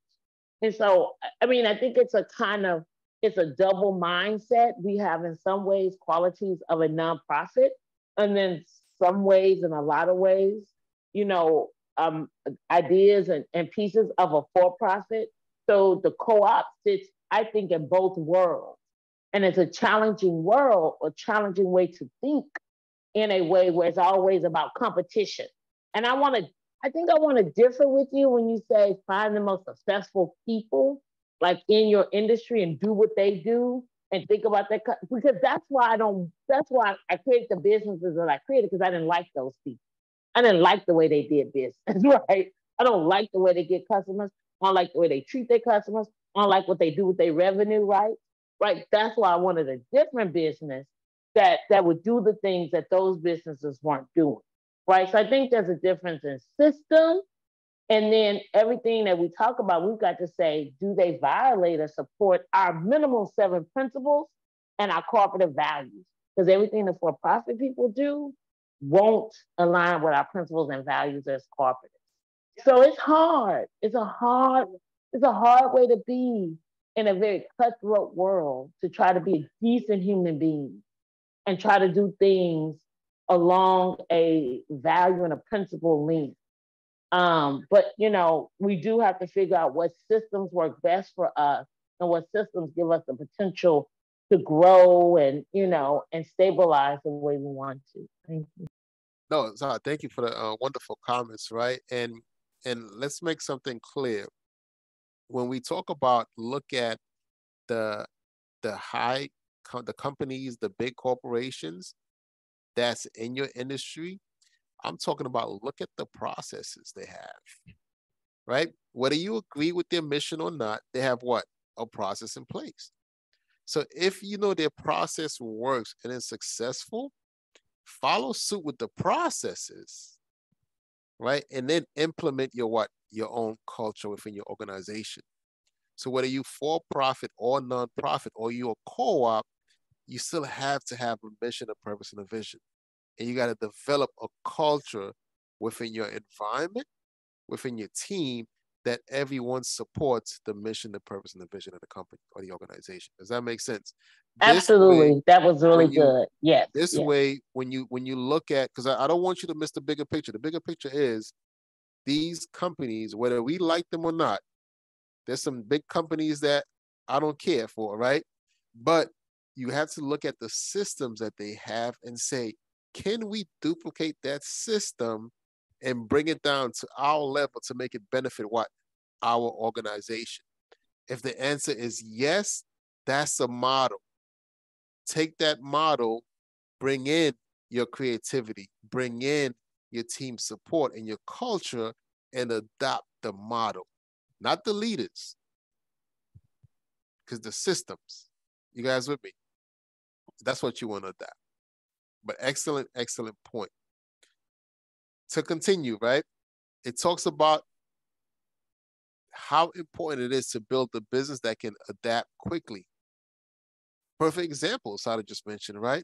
And so, I mean, I think it's a kind of it's a double mindset. We have in some ways qualities of a nonprofit, and then some ways, in a lot of ways, you know, ideas and pieces of a for-profit. So the co-op sits, I think, in both worlds. And it's a challenging world, a challenging way to think, in a way where it's always about competition. And I think I want to differ with you when you say find the most successful people like in your industry and do what they do and think about that, because that's why I created the businesses that I created, because I didn't like those people. I didn't like the way they did business, right? I don't like the way they get customers. I don't like the way they treat their customers. I don't like what they do with their revenue, right? Right. That's why I wanted a different business that would do the things that those businesses weren't doing. Right. So I think there's a difference in system. And then everything that we talk about, we've got to say, do they violate or support our minimum 7 principles and our corporate values? Because everything the for-profit people do won't align with our principles and values as corporate. So it's hard. It's a hard way to be in a very cutthroat world, to try to be a decent human being and try to do things along a value and a principle lens. But you know, we do have to figure out what systems work best for us and what systems give us the potential to grow and, you know, and stabilize the way we want to. Thank you. No, Zara, thank you for the wonderful comments, right? And let's make something clear. When we talk about look at the the companies, the big corporations that's in your industry, I'm talking about look at the processes they have, right? Whether you agree with their mission or not, they have what? A process in place. So if you know their process works and is successful, follow suit with the processes, right? And then implement your what? Your own culture within your organization. So whether you for-profit or non-profit or you're a co-op, you still have to have a mission, a purpose, and a vision. And you got to develop a culture within your environment, within your team, that everyone supports the mission, the purpose, and the vision of the company or the organization. Does that make sense? Absolutely. That was really good. Yes. This way, when you look at, because I don't want you to miss the bigger picture. The bigger picture is these companies, whether we like them or not, there's some big companies that I don't care for, right? But you have to look at the systems that they have and say, can we duplicate that system and bring it down to our level to make it benefit what? Our organization. If the answer is yes, that's a model. Take that model, bring in your creativity, bring in your team support and your culture, and adopt the model, not the leaders, because the systems. You guys with me? That's what you want to adapt. But excellent, excellent point. To continue, right? It talks about how important it is to build a business that can adapt quickly. Perfect example, Sada just mentioned, right?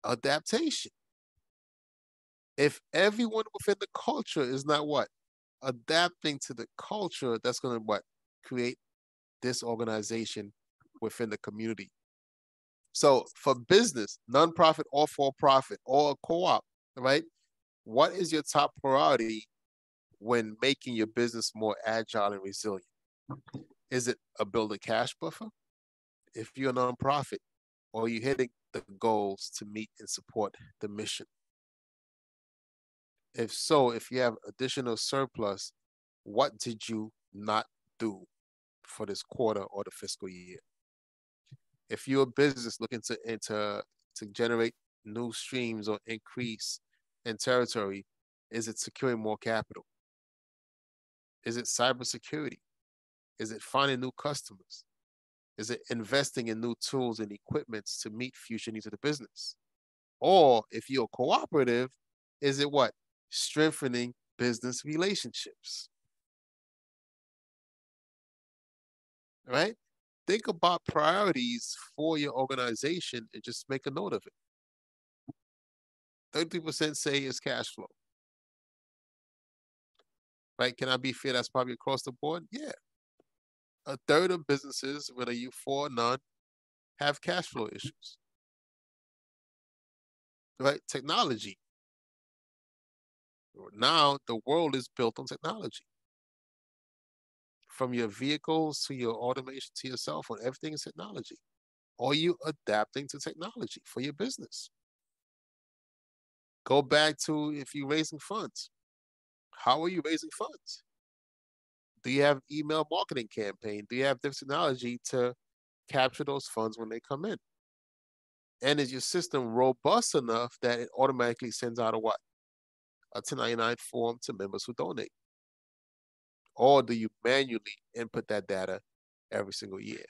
Adaptation. If everyone within the culture is not what? Adapting to the culture, that's going to what? Create disorganization within the community. So for business, nonprofit or for-profit or a co-op, right? What is your top priority when making your business more agile and resilient? Is it a build a cash buffer? If you're a nonprofit, or are you hitting the goals to meet and support the mission? If so, if you have additional surplus, what did you not do for this quarter or the fiscal year? If you're a business looking to generate new streams or increase in territory, is it securing more capital? Is it cybersecurity? Is it finding new customers? Is it investing in new tools and equipments to meet future needs of the business? Or if you're cooperative, is it what? Strengthening business relationships. Right? Think about priorities for your organization and just make a note of it. 33% say it's cash flow. Right? Can I be fair? That's probably across the board. Yeah. A third of businesses, whether you for or none, have cash flow issues, right? Technology. Now the world is built on technology. From your vehicles to your automation to your cell phone, everything is technology. Are you adapting to technology for your business? Go back to if you're raising funds. How are you raising funds? Do you have email marketing campaign? Do you have different technology to capture those funds when they come in? And is your system robust enough that it automatically sends out a what? A 1099 form to members who donate? Or do you manually input that data every single year?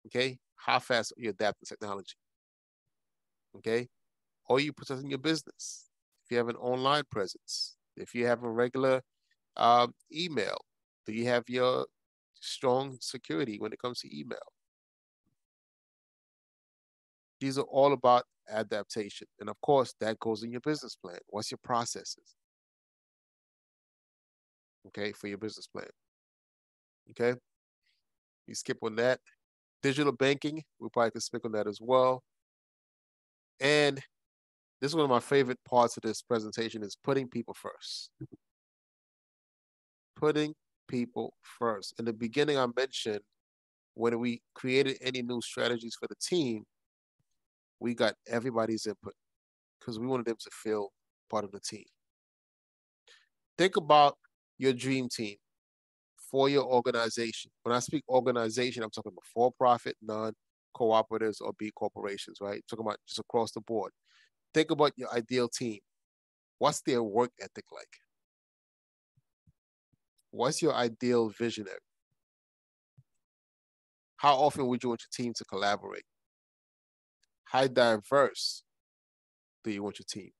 Okay? How fast are you adapting technology? Okay? Are you protecting your business? If you have an online presence, if you have a regular email, do you have your strong security when it comes to email? These are all about adaptation. And of course, that goes in your business plan. What's your processes? Okay, for your business plan. Okay, you skip on that. Digital banking, we probably could speak on that as well. And this is one of my favorite parts of this presentation is putting people first. Putting people first. In the beginning, I mentioned when we created any new strategies for the team, we got everybody's input because we wanted them to feel part of the team. Think about your dream team for your organization. When I speak organization, I'm talking about for-profit, non-cooperatives, or B corporations, right? I'm talking about just across the board. Think about your ideal team. What's their work ethic like? What's your ideal visionary? How often would you want your team to collaborate? How diverse do you want your team?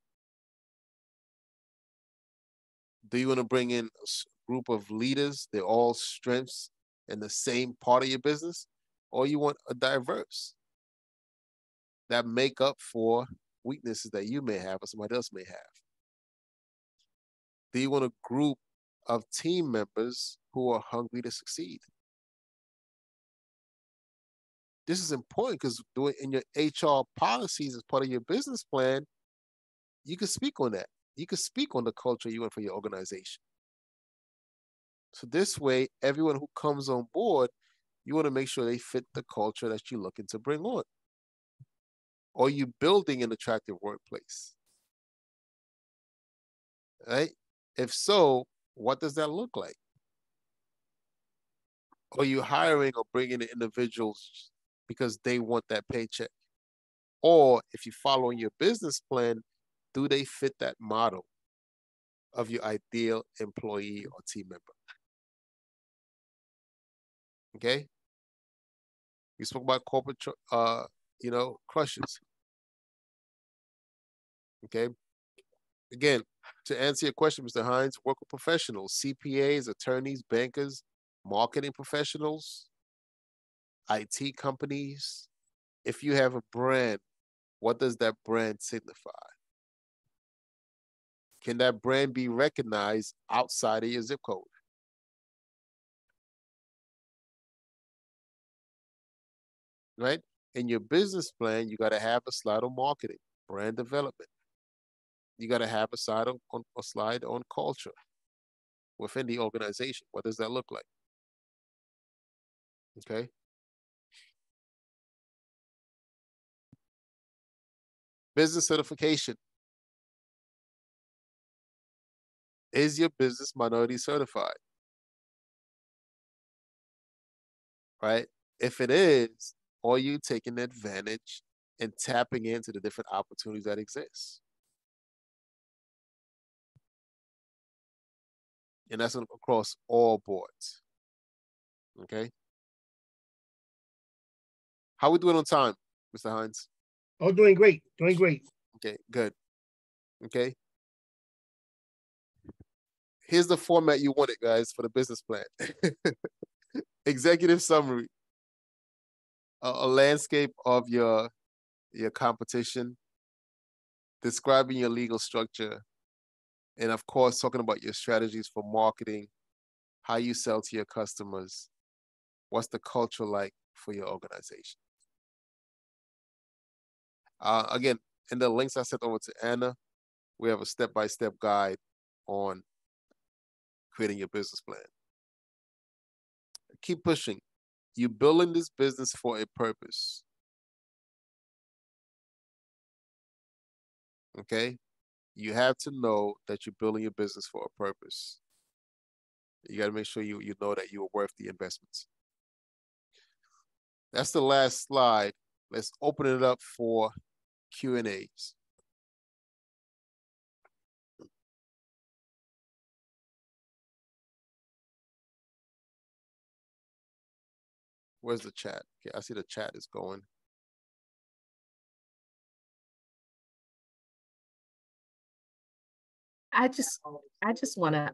Do you want to bring in a group of leaders, they're all strengths in the same part of your business? Or you want a diverse that make up for weaknesses that you may have or somebody else may have? Do you want a group of team members who are hungry to succeed? This is important because doing in your HR policies as part of your business plan, you can speak on that. You can speak on the culture you want for your organization. So this way, everyone who comes on board, you want to make sure they fit the culture that you're looking to bring on. Are you building an attractive workplace? Right? If so, what does that look like? Are you hiring or bringing in individuals because they want that paycheck? Or if you're following your business plan, do they fit that model of your ideal employee or team member? Okay? We spoke about corporate, crushes. Okay? Again, to answer your question, Mr. Hines, work with professionals, CPAs, attorneys, bankers, marketing professionals, IT companies. If you have a brand, what does that brand signify? Can that brand be recognized outside of your zip code? Right? In your business plan, you got to have a slide on marketing, brand development. You got to have a slide on culture within the organization. What does that look like? Okay. Business certification. Is your business minority certified? Right? If it is, are you taking advantage and tapping into the different opportunities that exist? And that's across all boards. Okay. How we doing on time, Mr. Hines? Oh, doing great, doing great. Okay, good. Okay. Here's the format you wanted, guys, for the business plan. Executive summary. A landscape of your competition, describing your legal structure, and of course, talking about your strategies for marketing, how you sell to your customers, what's the culture like for your organization. Again, in the links I sent over to Anna, we have a step-by-step guide on creating your business plan. Keep pushing. You're building this business for a purpose. Okay? You have to know that you're building your business for a purpose. You got to make sure you know that you are worth the investments. That's the last slide. Let's open it up for Q&As. Where's the chat? Okay, I see the chat is going. I just want to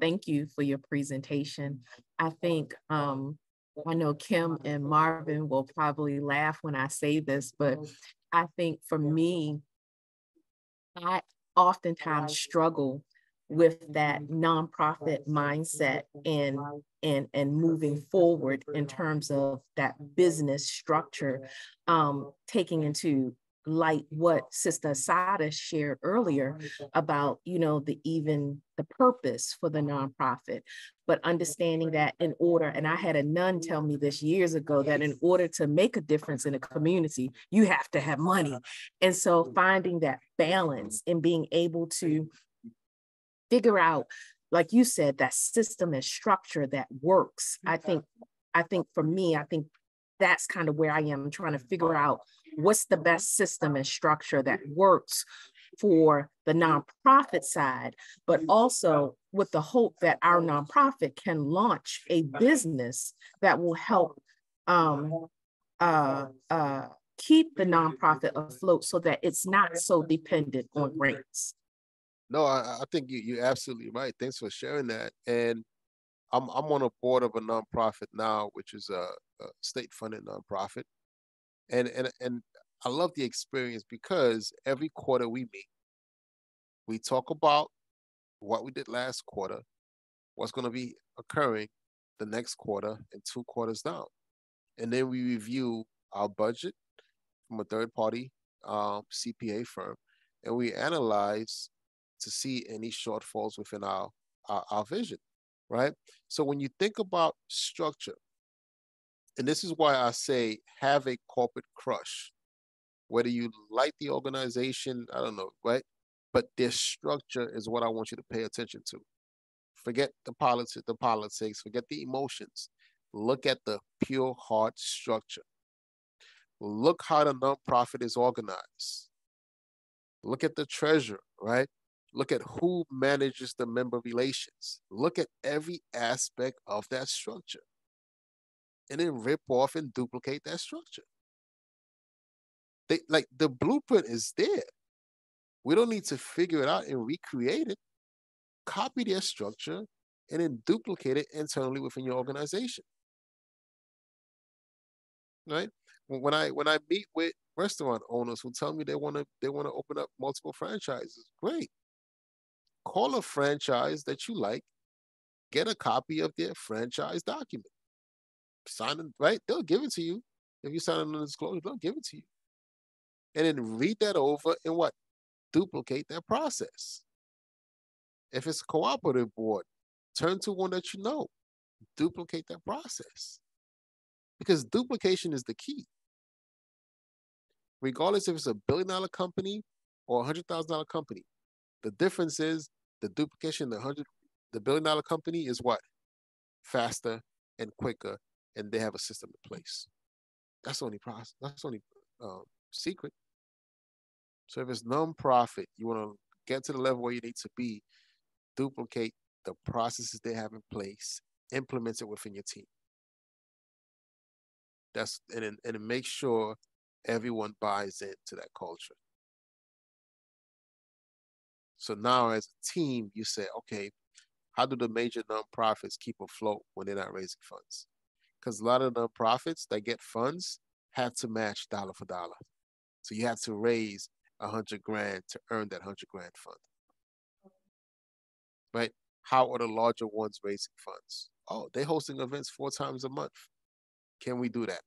thank you for your presentation. I think I know Kim and Marvin will probably laugh when I say this, but I think for me, I oftentimes struggle with that nonprofit mindset and moving forward in terms of that business structure, taking into light what Sister Asada shared earlier about, the purpose for the nonprofit, but understanding that in order, and I had a nun tell me this years ago, that in order to make a difference in a community, you have to have money. And so finding that balance and being able to figure out, like you said, that system and structure that works. I think for me, I think that's kind of where I am, trying to figure out what's the best system and structure that works for the nonprofit side, but also with the hope that our nonprofit can launch a business that will help keep the nonprofit afloat so that it's not so dependent on grants. No, I think you're absolutely right. Thanks for sharing that. And I'm on a board of a nonprofit now, which is a state-funded nonprofit. And I love the experience because every quarter we meet, we talk about what we did last quarter, what's going to be occurring the next quarter and 2 quarters down. And then we review our budget from a third-party CPA firm, and we analyze to see any shortfalls within our vision, right? So when you think about structure, and this is why I say have a corporate crush, whether you like the organization, I don't know, right? But their structure is what I want you to pay attention to. Forget the politics, forget the emotions. Look at the pure heart structure. Look how the nonprofit is organized. Look at the treasurer, right? Look at who manages the member relations. Look at every aspect of that structure. And then rip off and duplicate that structure. The blueprint is there. We don't need to figure it out and recreate it. Copy their structure and then duplicate it internally within your organization. Right? When I meet with restaurant owners who tell me they want to open up multiple franchises, great. Call a franchise that you like, get a copy of their franchise document. Sign it, right? They'll give it to you. If you sign a non-disclosure, they'll give it to you. And then read that over and what? Duplicate that process. If it's a cooperative board, turn to one that you know. Duplicate that process. Because duplication is the key. Regardless if it's $1 billion company or $100,000 company, the difference is the duplication. The $1 billion company is what? Faster and quicker, and they have a system in place. That's the only process. That's the only secret. So if it's nonprofit, you want to get to the level where you need to be, duplicate the processes they have in place, implement it within your team. And make sure everyone buys into that culture. So now as a team, you say, okay, how do the major nonprofits keep afloat when they're not raising funds? Because a lot of nonprofits that get funds have to match dollar for dollar. So you have to raise $100,000 to earn that $100,000 fund. Right? How are the larger ones raising funds? Oh, they're hosting events 4 times a month. Can we do that?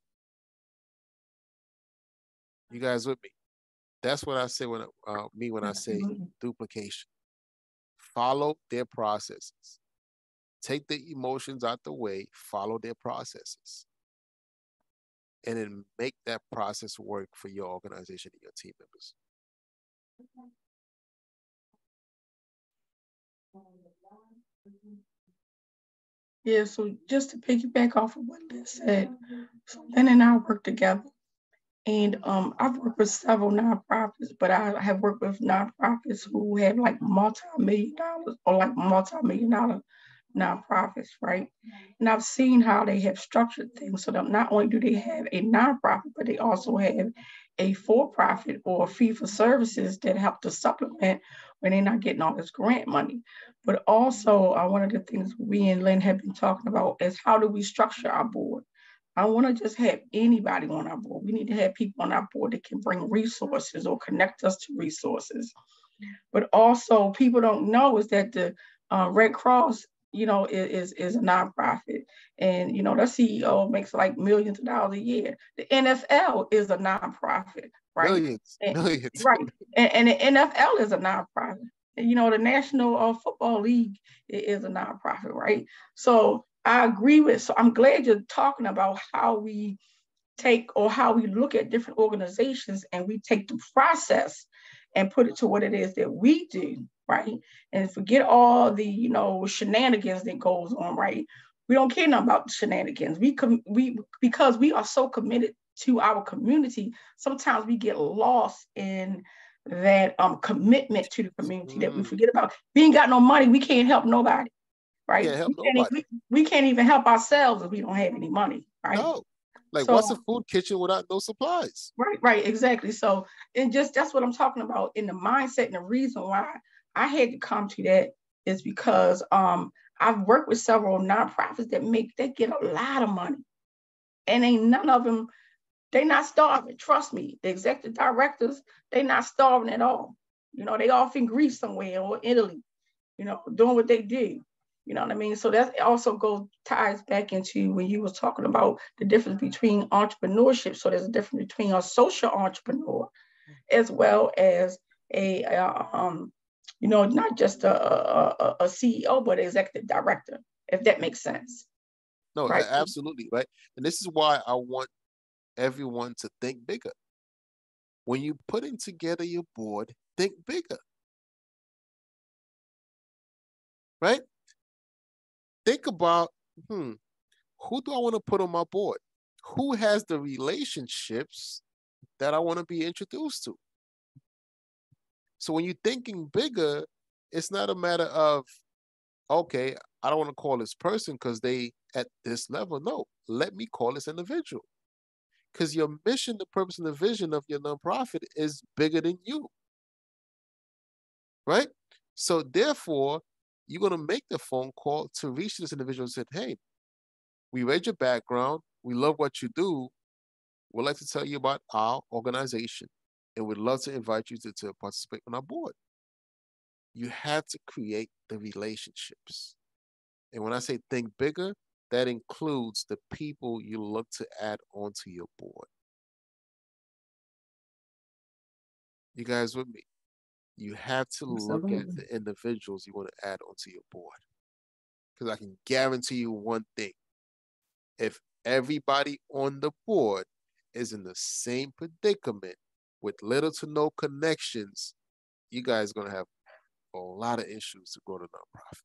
You guys with me? That's what I say when I say duplication. Follow their processes. Take the emotions out the way. Follow their processes, and then make that process work for your organization and your team members. Yeah, so just to piggyback off of what Lynn said, so Lynn and I work together. And I've worked with several nonprofits, but I have worked with nonprofits who have like multi-million dollars or like multi-million dollar nonprofits, right? And I've seen how they have structured things so that not only do they have a nonprofit, but they also have a for-profit or a fee for services that help to supplement when they're not getting all this grant money. But also, one of the things we and Lynn have been talking about is how do we structure our board? I don't want to just have anybody on our board. We need to have people on our board that can bring resources or connect us to resources. But also, people don't know is that the Red Cross, is a nonprofit, and the CEO makes like millions of dollars a year. The NFL is a nonprofit, right? Millions. Right, and the NFL is a nonprofit. And, the National Football League is a nonprofit, right? So I agree with. So I'm glad you're talking about how we how we look at different organizations and we take the process and put it to what it is that we do, right? And forget all the, shenanigans that goes on, right? We don't care nothing about the shenanigans. Because we are so committed to our community, sometimes we get lost in that commitment to the community that we forget about. We ain't got no money, we can't help nobody, right? Can't help nobody. We can't even help ourselves if we don't have any money, right? No. Like, what's a food kitchen without no supplies? Right, exactly. So, and that's what I'm talking about in the mindset. And the reason why I had to come to that is because I've worked with several nonprofits that get a lot of money, and ain't none of them, they not starving. Trust me, the executive directors, they not starving at all. They off in Greece somewhere or Italy, doing what they do. You know what I mean? So that also ties back into when you was talking about the difference between entrepreneurship. So there's a difference between a social entrepreneur as well as not just a CEO, but an executive director, if that makes sense. No, right? Absolutely, right? And this is why I want everyone to think bigger. When you're putting together your board, think bigger, right? Think about, who do I want to put on my board? Who has the relationships that I want to be introduced to? So when you're thinking bigger, it's not a matter of, okay, I don't want to call this person because they at this level. No, let me call this individual. Because your mission, the purpose, and the vision of your nonprofit is bigger than you, right? So therefore, you're going to make the phone call to reach this individual and say, hey, we read your background. We love what you do. We'd like to tell you about our organization, and we'd love to invite you to participate on our board. You have to create the relationships. And when I say think bigger, that includes the people you look to add onto your board. You guys with me? You have to look at the individuals you want to add onto your board. Because I can guarantee you one thing. If everybody on the board is in the same predicament with little to no connections, you guys are going to have a lot of issues to grow the nonprofit.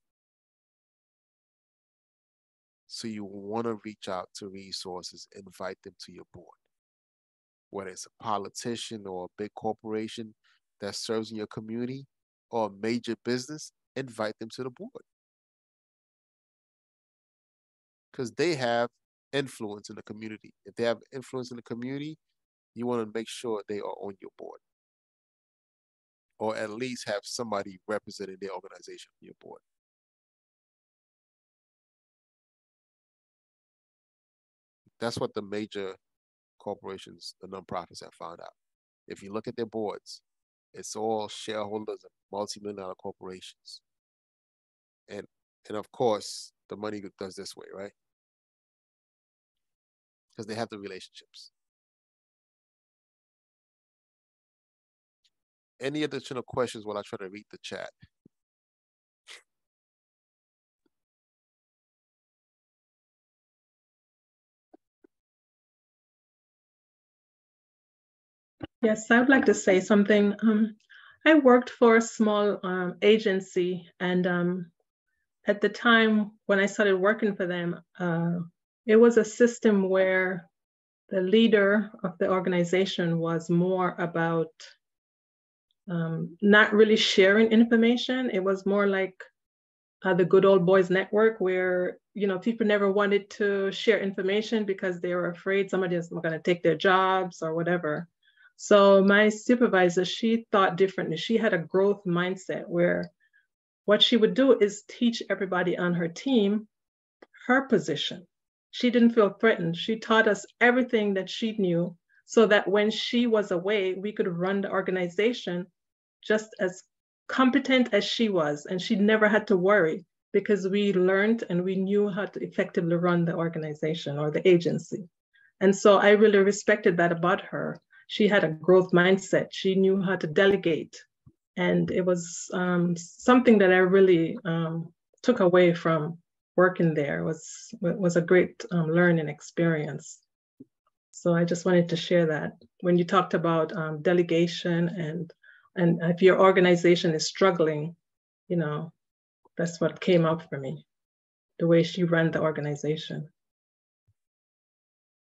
So you want to reach out to resources, invite them to your board. Whether it's a politician or a big corporation that serves in your community or a major business, invite them to the board. Because they have influence in the community. If they have influence in the community, you want to make sure they are on your board. Or at least have somebody representing their organization on your board. That's what the major corporations, the nonprofits have found out. If you look at their boards, it's all shareholders of multi-million-dollar corporations. And of course, the money does this way, right? Because they have the relationships. Any additional questions while I try to read the chat? Yes, I would like to say something. I worked for a small agency, and at the time when I started working for them, it was a system where the leader of the organization was more about not really sharing information. It was more like the good old boys network, where people never wanted to share information because they were afraid somebody was going to take their jobs or whatever. So my supervisor, she thought differently. She had a growth mindset where what she would do is teach everybody on her team her position. She didn't feel threatened. She taught us everything that she knew so that when she was away, we could run the organization just as competent as she was. And she never had to worry because we learned and we knew how to effectively run the organization or the agency. And so I really respected that about her. She had a growth mindset. She knew how to delegate. And it was something that I really took away from working there. It was a great learning experience. So I just wanted to share that. When you talked about delegation and if your organization is struggling, that's what came up for me, the way she ran the organization.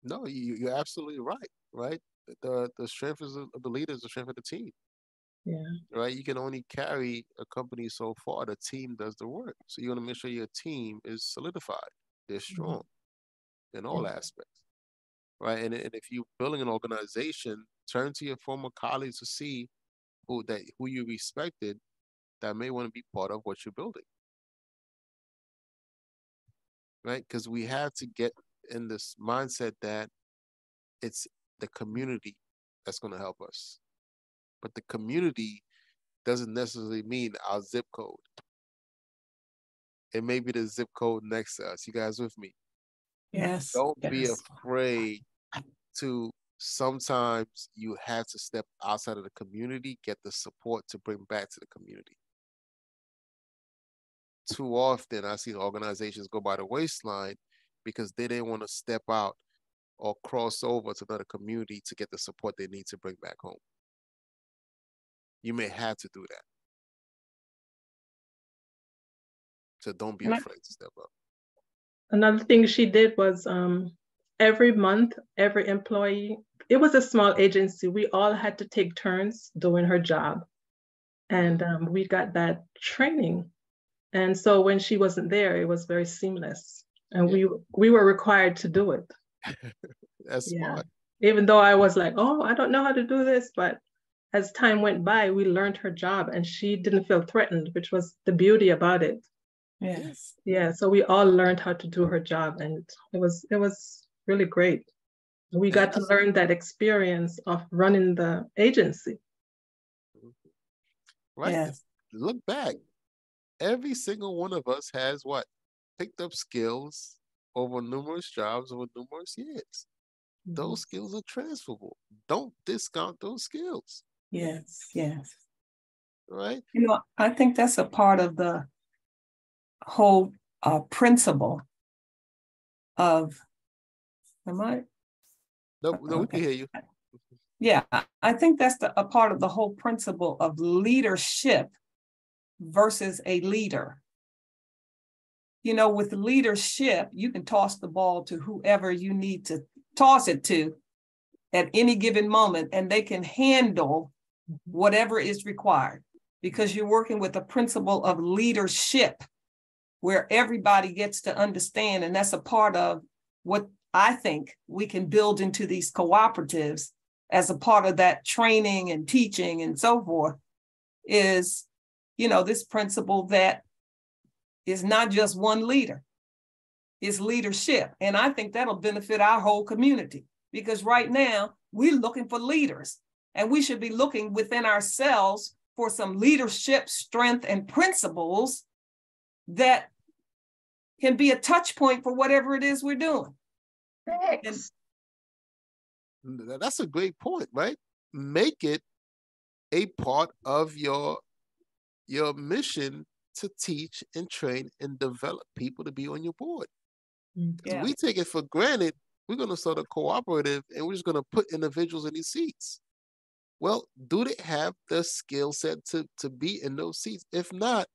No, you're absolutely right, right? The strength of the leader is the strength of the team. Yeah. Right? You can only carry a company so far. The team does the work. So you want to make sure your team is solidified. They're strong in all aspects. Right? And if you're building an organization, turn to your former colleagues to see who you respected that may want to be part of what you're building. Right? Because we have to get in this mindset that it's the community that's going to help us. But the community doesn't necessarily mean our zip code. It may be the zip code next to us. You guys with me? Yes. Don't be afraid to, sometimes you have to step outside of the community, get the support to bring back to the community. Too often I see organizations go by the waistline because they didn't want to step out or cross over to another community to get the support they need to bring back home. You may have to do that. So don't be afraid to step up. Another thing she did was every month, every employee, it was a small agency. We all had to take turns doing her job. And we got that training. And so when she wasn't there, it was very seamless. And we were required to do it. That's smart. Even though I was like, oh, I don't know how to do this. But as time went by, we learned her job and she didn't feel threatened, which was the beauty about it. Yes. Yeah, so we all learned how to do her job, and it was really great. We got to learn that experience of running the agency. Right. Yes. Look back. Every single one of us has what? Picked up skills over numerous jobs over numerous years. Those skills are transferable. Don't discount those skills. Yes. Yes. Right. I think that's a part of the whole principle of, No, we can hear you. Yeah, I think that's a part of the whole principle of leadership versus a leader. With leadership, you can toss the ball to whoever you need to toss it to at any given moment, and they can handle whatever is required because you're working with a principle of leadership where everybody gets to understand. And that's a part of what I think we can build into these cooperatives as a part of that training and teaching and so forth is, this principle that is not just one leader, it's leadership. And I think that'll benefit our whole community because right now we're looking for leaders and we should be looking within ourselves for some leadership strength and principles that can be a touch point for whatever it is we're doing. That's a great point, right? Make it a part of your mission to teach and train and develop people to be on your board. Because Yeah. we take it for granted, we're going to start a cooperative and we're just going to put individuals in these seats. Well, do they have the skill set to be in those seats? If not,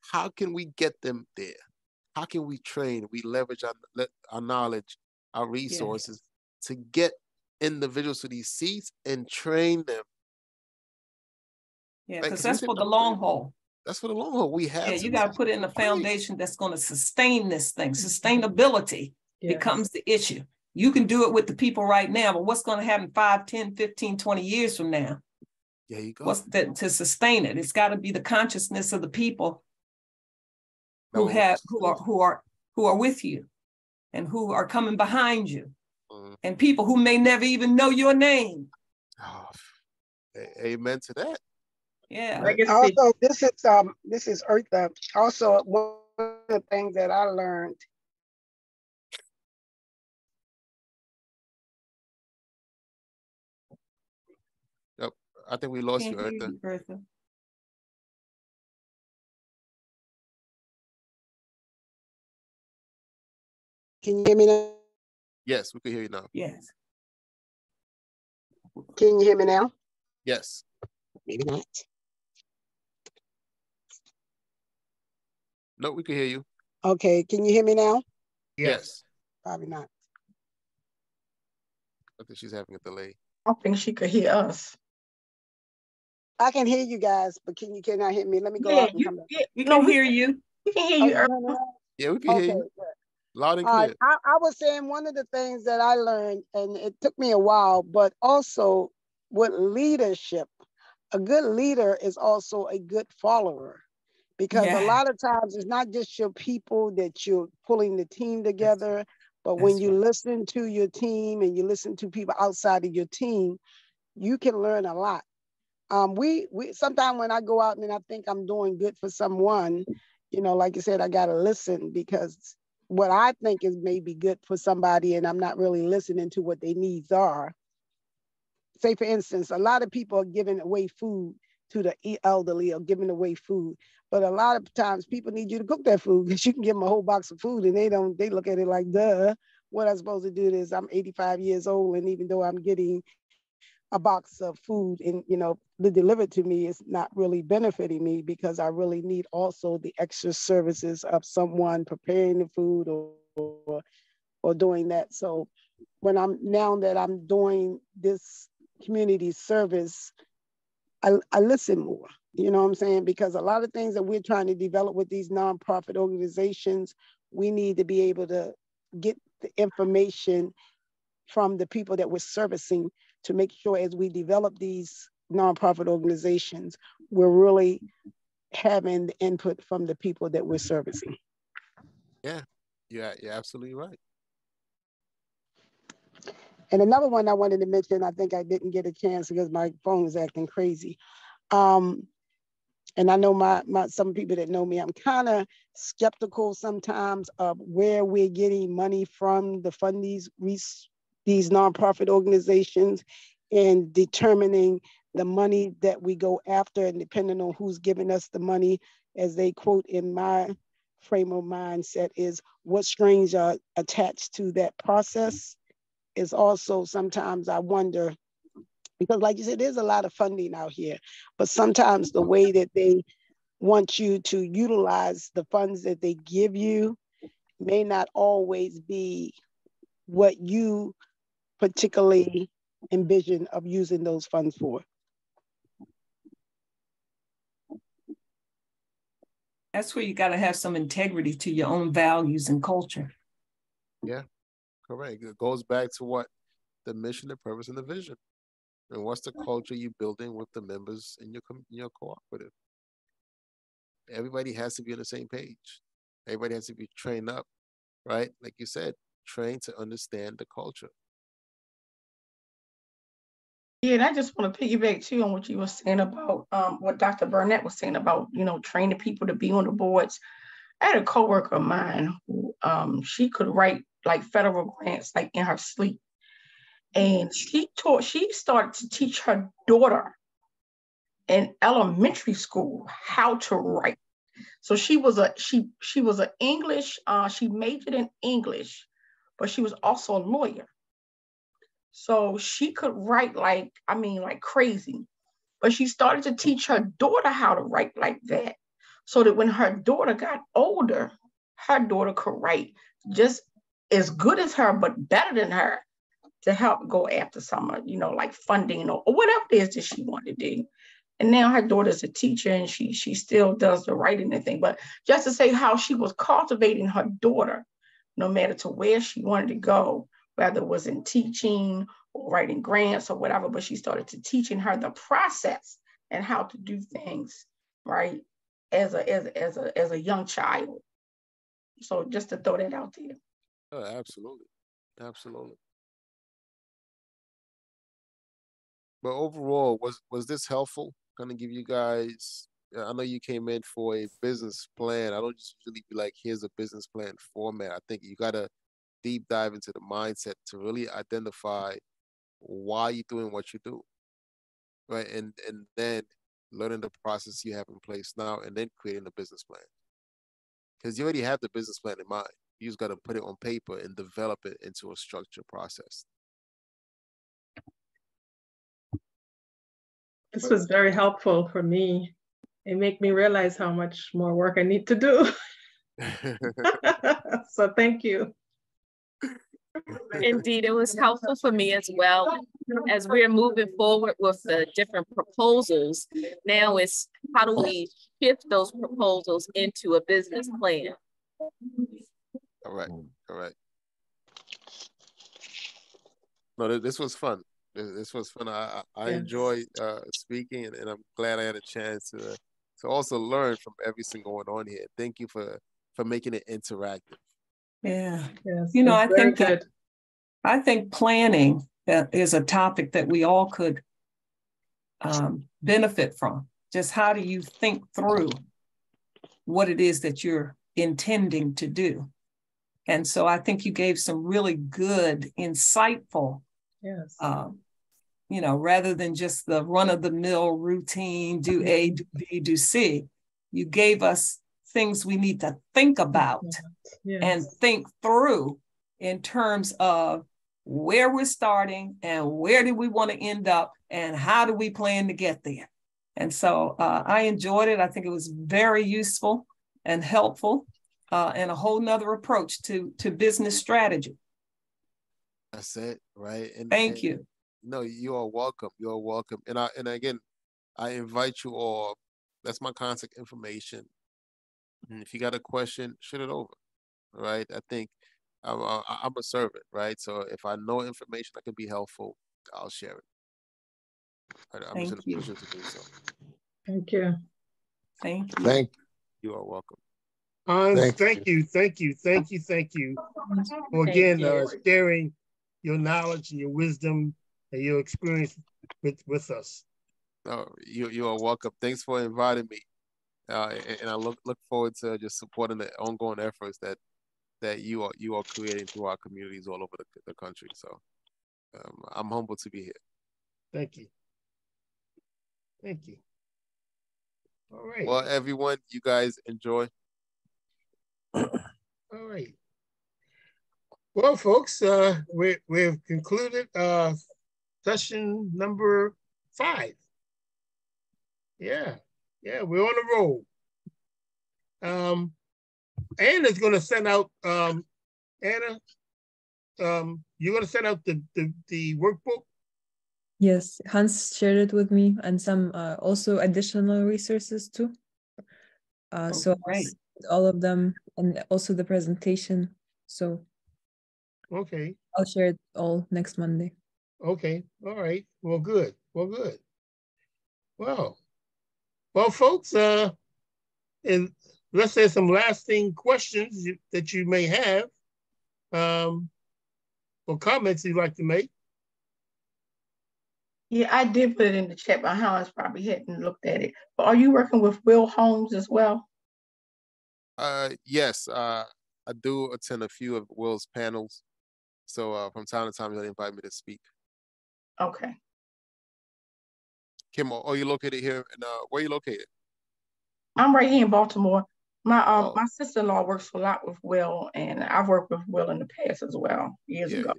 how can we get them there? How can we train? We leverage our knowledge, our resources to get individuals to these seats and train them. Yeah, Like, because 'cause we that's take for it the for long granted. haul. That's for the long haul. We have Yeah, to you got to teach put them in a to train. foundation that's going to sustain this thing. Sustainability Yes. becomes the issue. You can do it with the people right now, but what's going to happen 5, 10, 15, 20 years from now? There you go. What's that to sustain it? It's got to be the consciousness of the people No, who are with you and who are coming behind you, mm. and people who may never even know your name. Oh, amen to that. Yeah. Legacy. Also, this is Eartha. Also, one of the things that I learned. Yep. I think we lost you, Can't hear Eartha. you, Eartha. Can you hear me now? Yes, we can hear you now. Yes. Can you hear me now? Yes. Maybe not. No, we can hear you. Okay, can you hear me now? Yes. Probably not. I think she's having a delay. I don't think she could hear us. I can hear you guys, but cannot hear me? Let me go Yeah, out and come back. We can hear you. We can hear Oh, you. you hear me now? Yeah, we can hear Okay, you. good. Loud and clear. I was saying one of the things that I learned, and it took me a while, but also with leadership, a good leader is also a good follower. Because a lot of times it's not just your people that you're pulling the team together, but when you listen to your team and you listen to people outside of your team, you can learn a lot. We sometimes when I go out and I think I'm doing good for someone, like you said, I gotta listen, because what I think is maybe good for somebody and I'm not really listening to what their needs are. Say for instance, a lot of people are giving away food to the elderly or giving away food. But a lot of times people need you to cook that food, because you can give them a whole box of food and they look at it like, duh, what I'm supposed to do is I'm 85 years old. And even though I'm getting a box of food and, delivered to me, is not really benefiting me, because I really need also the extra services of someone preparing the food or doing that. So now that I'm doing this community service, I listen more, you know what I'm saying? Because a lot of things that we're trying to develop with these nonprofit organizations, we need to be able to get the information from the people that we're servicing to make sure as we develop these nonprofit organizations, we're really having the input from the people that we're servicing. Yeah, you're absolutely right. And another one I wanted to mention, I think I didn't get a chance because my phone is acting crazy. And I know some people that know me, I'm kind of skeptical sometimes of where we're getting money from to fund these nonprofit organizations, and determining the money that we go after, and depending on who's giving us the money, as they quote in my frame of mindset, is what strings are attached to that process. Is also sometimes I wonder, because like you said, there's a lot of funding out here, but sometimes the way that they want you to utilize the funds that they give you may not always be what you particularly envision of using those funds for. That's where you got to have some integrity to your own values and culture. Yeah, correct. It goes back to what the mission, the purpose, and the vision. And what's the culture you're building with the members in your cooperative? Everybody has to be on the same page. Everybody has to be trained up, right? Like you said, trained to understand the culture. Yeah, and I just want to piggyback too on what you were saying about what Dr. Burnett was saying about, training people to be on the boards. I had a coworker of mine who she could write like federal grants like in her sleep. And she started to teach her daughter in elementary school how to write. So she was a English, she majored in English, but she was also a lawyer. So she could write like crazy. But she started to teach her daughter how to write like that. So that when her daughter got older, her daughter could write just as good as her, but better than her, to help go after some, like funding or whatever it is that she wanted to do. And now her daughter's a teacher and she still does the writing and thing. But just to say how she was cultivating her daughter, no matter to where she wanted to go, whether it was in teaching or writing grants or whatever, but she started to teaching her the process and how to do things, right, as a young child. So just to throw that out there. Oh, absolutely. Absolutely. But overall, was this helpful? Kind of give you guys, I know you came in for a business plan. I don't just usually be like, here's a business plan format. I think you got to deep dive into the mindset to really identify why you're doing what you do, right? And then learning the process you have in place now, and then creating a business plan. Because you already have the business plan in mind. You just got to put it on paper and develop it into a structured process. This was very helpful for me. It made me realize how much more work I need to do. So thank you. Indeed, it was helpful for me as well. As we're moving forward with the different proposals, now it's how do we shift those proposals into a business plan? All right, all right. No, this was fun. This was fun. I Yes. enjoy speaking, and I'm glad I had a chance to also learn from every single one on here. Thank you for making it interactive. Yeah. Yes, I think planning is a topic that we all could benefit from. Just how do you think through what it is that you're intending to do? And so I think you gave some really good, insightful, yes, rather than just the run-of-the-mill routine, do A, do B, do C, you gave us things we need to think about and think through in terms of where we're starting and where do we want to end up and how do we plan to get there. And so I enjoyed it. I think it was very useful and helpful and a whole nother approach to business strategy. That's it, right? And Thank you. No, you are welcome. You are welcome. And again, I invite you all. That's my contact information. And if you got a question, shoot it over. Right? I think I'm a servant, right? So if I know information that can be helpful, I'll share it. I'm just in a position to do so. Thank you. Thank you. Thank you. You are welcome. Thank you for again sharing your knowledge and your wisdom and your experience with us. Oh, you are welcome. Thanks for inviting me, and I look forward to just supporting the ongoing efforts that you are creating through our communities all over the country. So I'm humbled to be here. Thank you. Thank you. All right. Well, everyone, you guys enjoy. All right. Well, folks, we've concluded session number 5. Yeah, we're on the roll. Anna's going to send out. Anna, you're going to send out the workbook. Yes, Hans shared it with me and some also additional resources too. So great. all of them and also the presentation. So okay, I'll share it all next Monday. Okay, all right. Well, good. Well, folks, and let's say some lasting questions that you may have, or comments you'd like to make. Yeah, I did put it in the chat, but Hans probably hadn't looked at it. But are you working with Will Holmes as well? Yes, I do attend a few of Will's panels. So from time to time, he'll invite me to speak. Okay. Kim, are you located here? And where are you located? I'm right here in Baltimore. My sister-in-law works a lot with Will, and I've worked with Will in the past as well, years ago.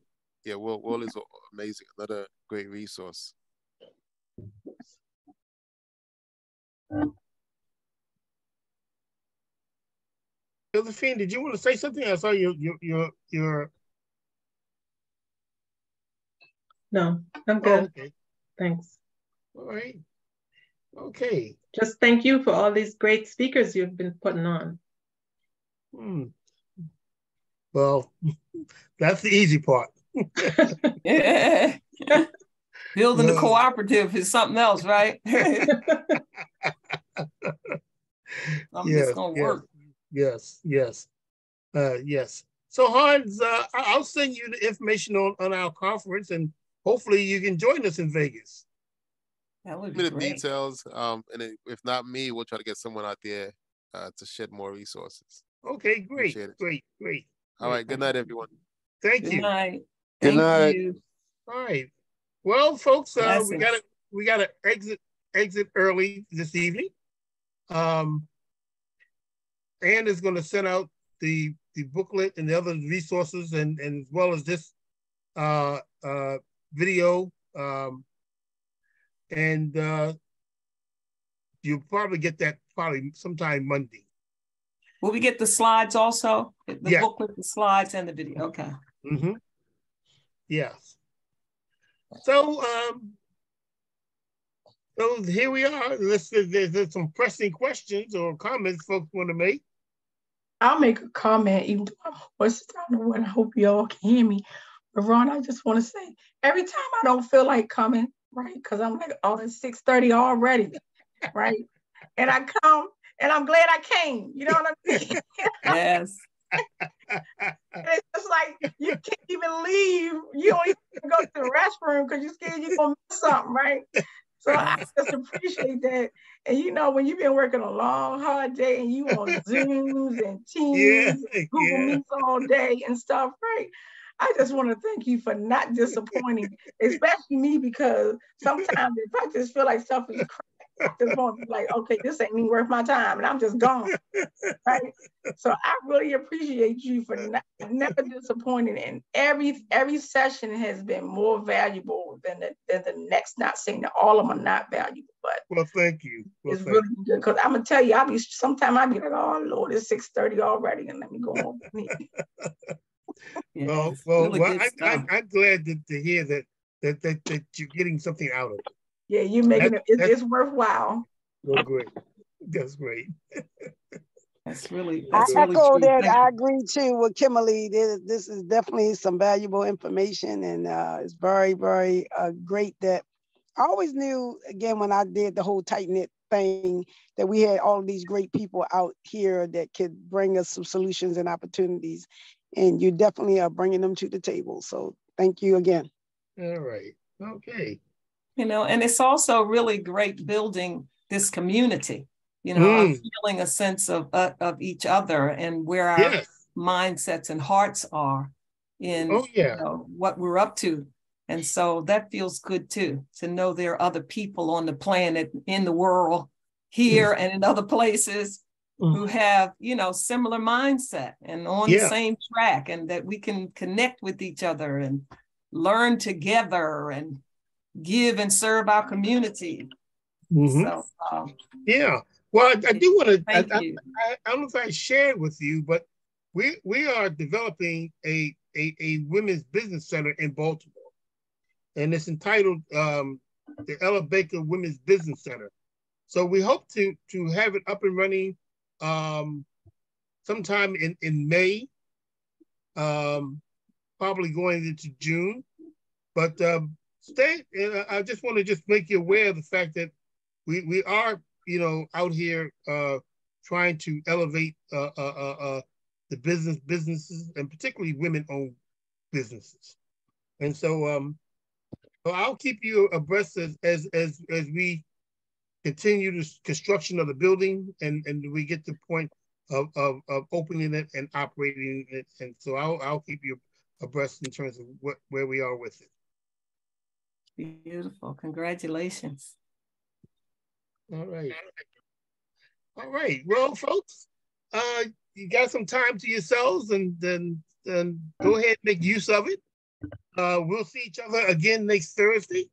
Yeah, Will is amazing. Another great resource. Josephine, did you want to say something? I saw your. No, I'm good. Oh, okay. Thanks. All right. Okay. Just thank you for all these great speakers you've been putting on. Well, that's the easy part. Yeah. Building the cooperative is something else, right? Something that's gonna work. Yes. So Hans, I'll send you the information on our conference, and hopefully you can join us in Vegas. That would Give me be the great. details, and if not me, we'll try to get someone out there to shed more resources. Okay, great. All right, good night, everyone. Thank Good you. night. Good night. You. All right. Well, folks, we Blessings. gotta exit early this evening. Anne is going to send out the booklet and the other resources, and as well as this video. And you'll probably get that sometime Monday. Will we get the slides also? The Yeah. booklet, the slides, and the video. Okay. Mm-hmm. Yes. So so here we are. There's some pressing questions or comments folks want to make. I'll make a comment, even though I'm hoarse and I hope you all can hear me. But Ron, I just want to say, every time I don't feel like coming, right? Because I'm like, oh, it's 6:30 already, right? And I come, and I'm glad I came. You know what I mean? Yes. It's just like you can't even leave. You don't even go to the restroom because you're scared you're gonna miss something, right? So I just appreciate that. And you know, when you've been working a long, hard day and you on Zooms and Teams, and Google Meets all day and stuff, right? I just want to thank you for not disappointing, especially me, because sometimes if I just feel like stuff is crap, I just want to be like, okay, this ain't even worth my time, and I'm just gone, right? So I really appreciate you for never disappointing, and every session has been more valuable than the next. Not saying that all of them are not valuable, but well, thank you. It's really good, because I'm gonna tell you, sometimes I'll be like, oh Lord, it's 6:30 already, and let me go home. Well, really I'm glad to hear that you're getting something out of it. Yeah, you're making it's worthwhile. Well, great. That's great. That's really I echo true. that. I agree too with Kimberly. This is definitely some valuable information, and it's very, very great that I always knew, again, when I did the whole tight-knit thing, that we had all of these great people out here that could bring us some solutions and opportunities, and you definitely are bringing them to the table. So thank you again. All right. Okay. You know, and it's also really great building this community, you know, feeling a sense of each other and where our mindsets and hearts are in you know, what we're up to. And so that feels good too, to know there are other people on the planet, in the world, here and in other places who have, you know, similar mindset and on the same track, and that we can connect with each other and learn together and give and serve our community. So, yeah. Well, I do want to, I don't know if I shared with you, but we are developing a women's business center in Baltimore. And it's entitled the Ella Baker Women's Business Center. So we hope to have it up and running sometime in May, probably going into June. But I just want to just make you aware of the fact that we are, you know, out here trying to elevate the businesses, and particularly women-owned businesses. And so so I'll keep you abreast as we continue the construction of the building and we get to the point of opening it and operating it. And so I'll keep you abreast in terms of where we are with it. Beautiful. Congratulations. All right. All right. Well, folks, you got some time to yourselves, and then go ahead and make use of it. We'll see each other again next Thursday.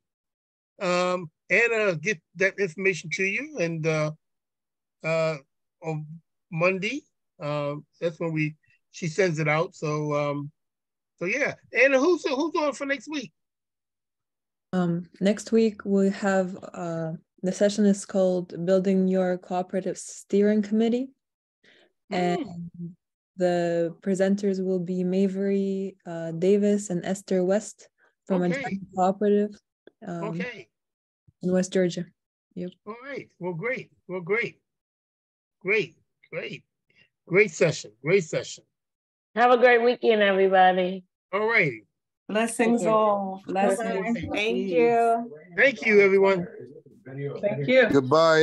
Anna get that information to you, and on Monday, that's when she sends it out. So yeah. Anna, who's on for next week? Next week we have the session is called Building Your Cooperative Steering Committee. And the presenters will be Mavery Davis and Esther West from a cooperative in West Georgia. Yep. All right. Well, great. Well, great. Great session. Great session. Have a great weekend, everybody. All righty. Blessings all. Blessings. Thank you. Thank you, everyone. Thank you. Goodbye.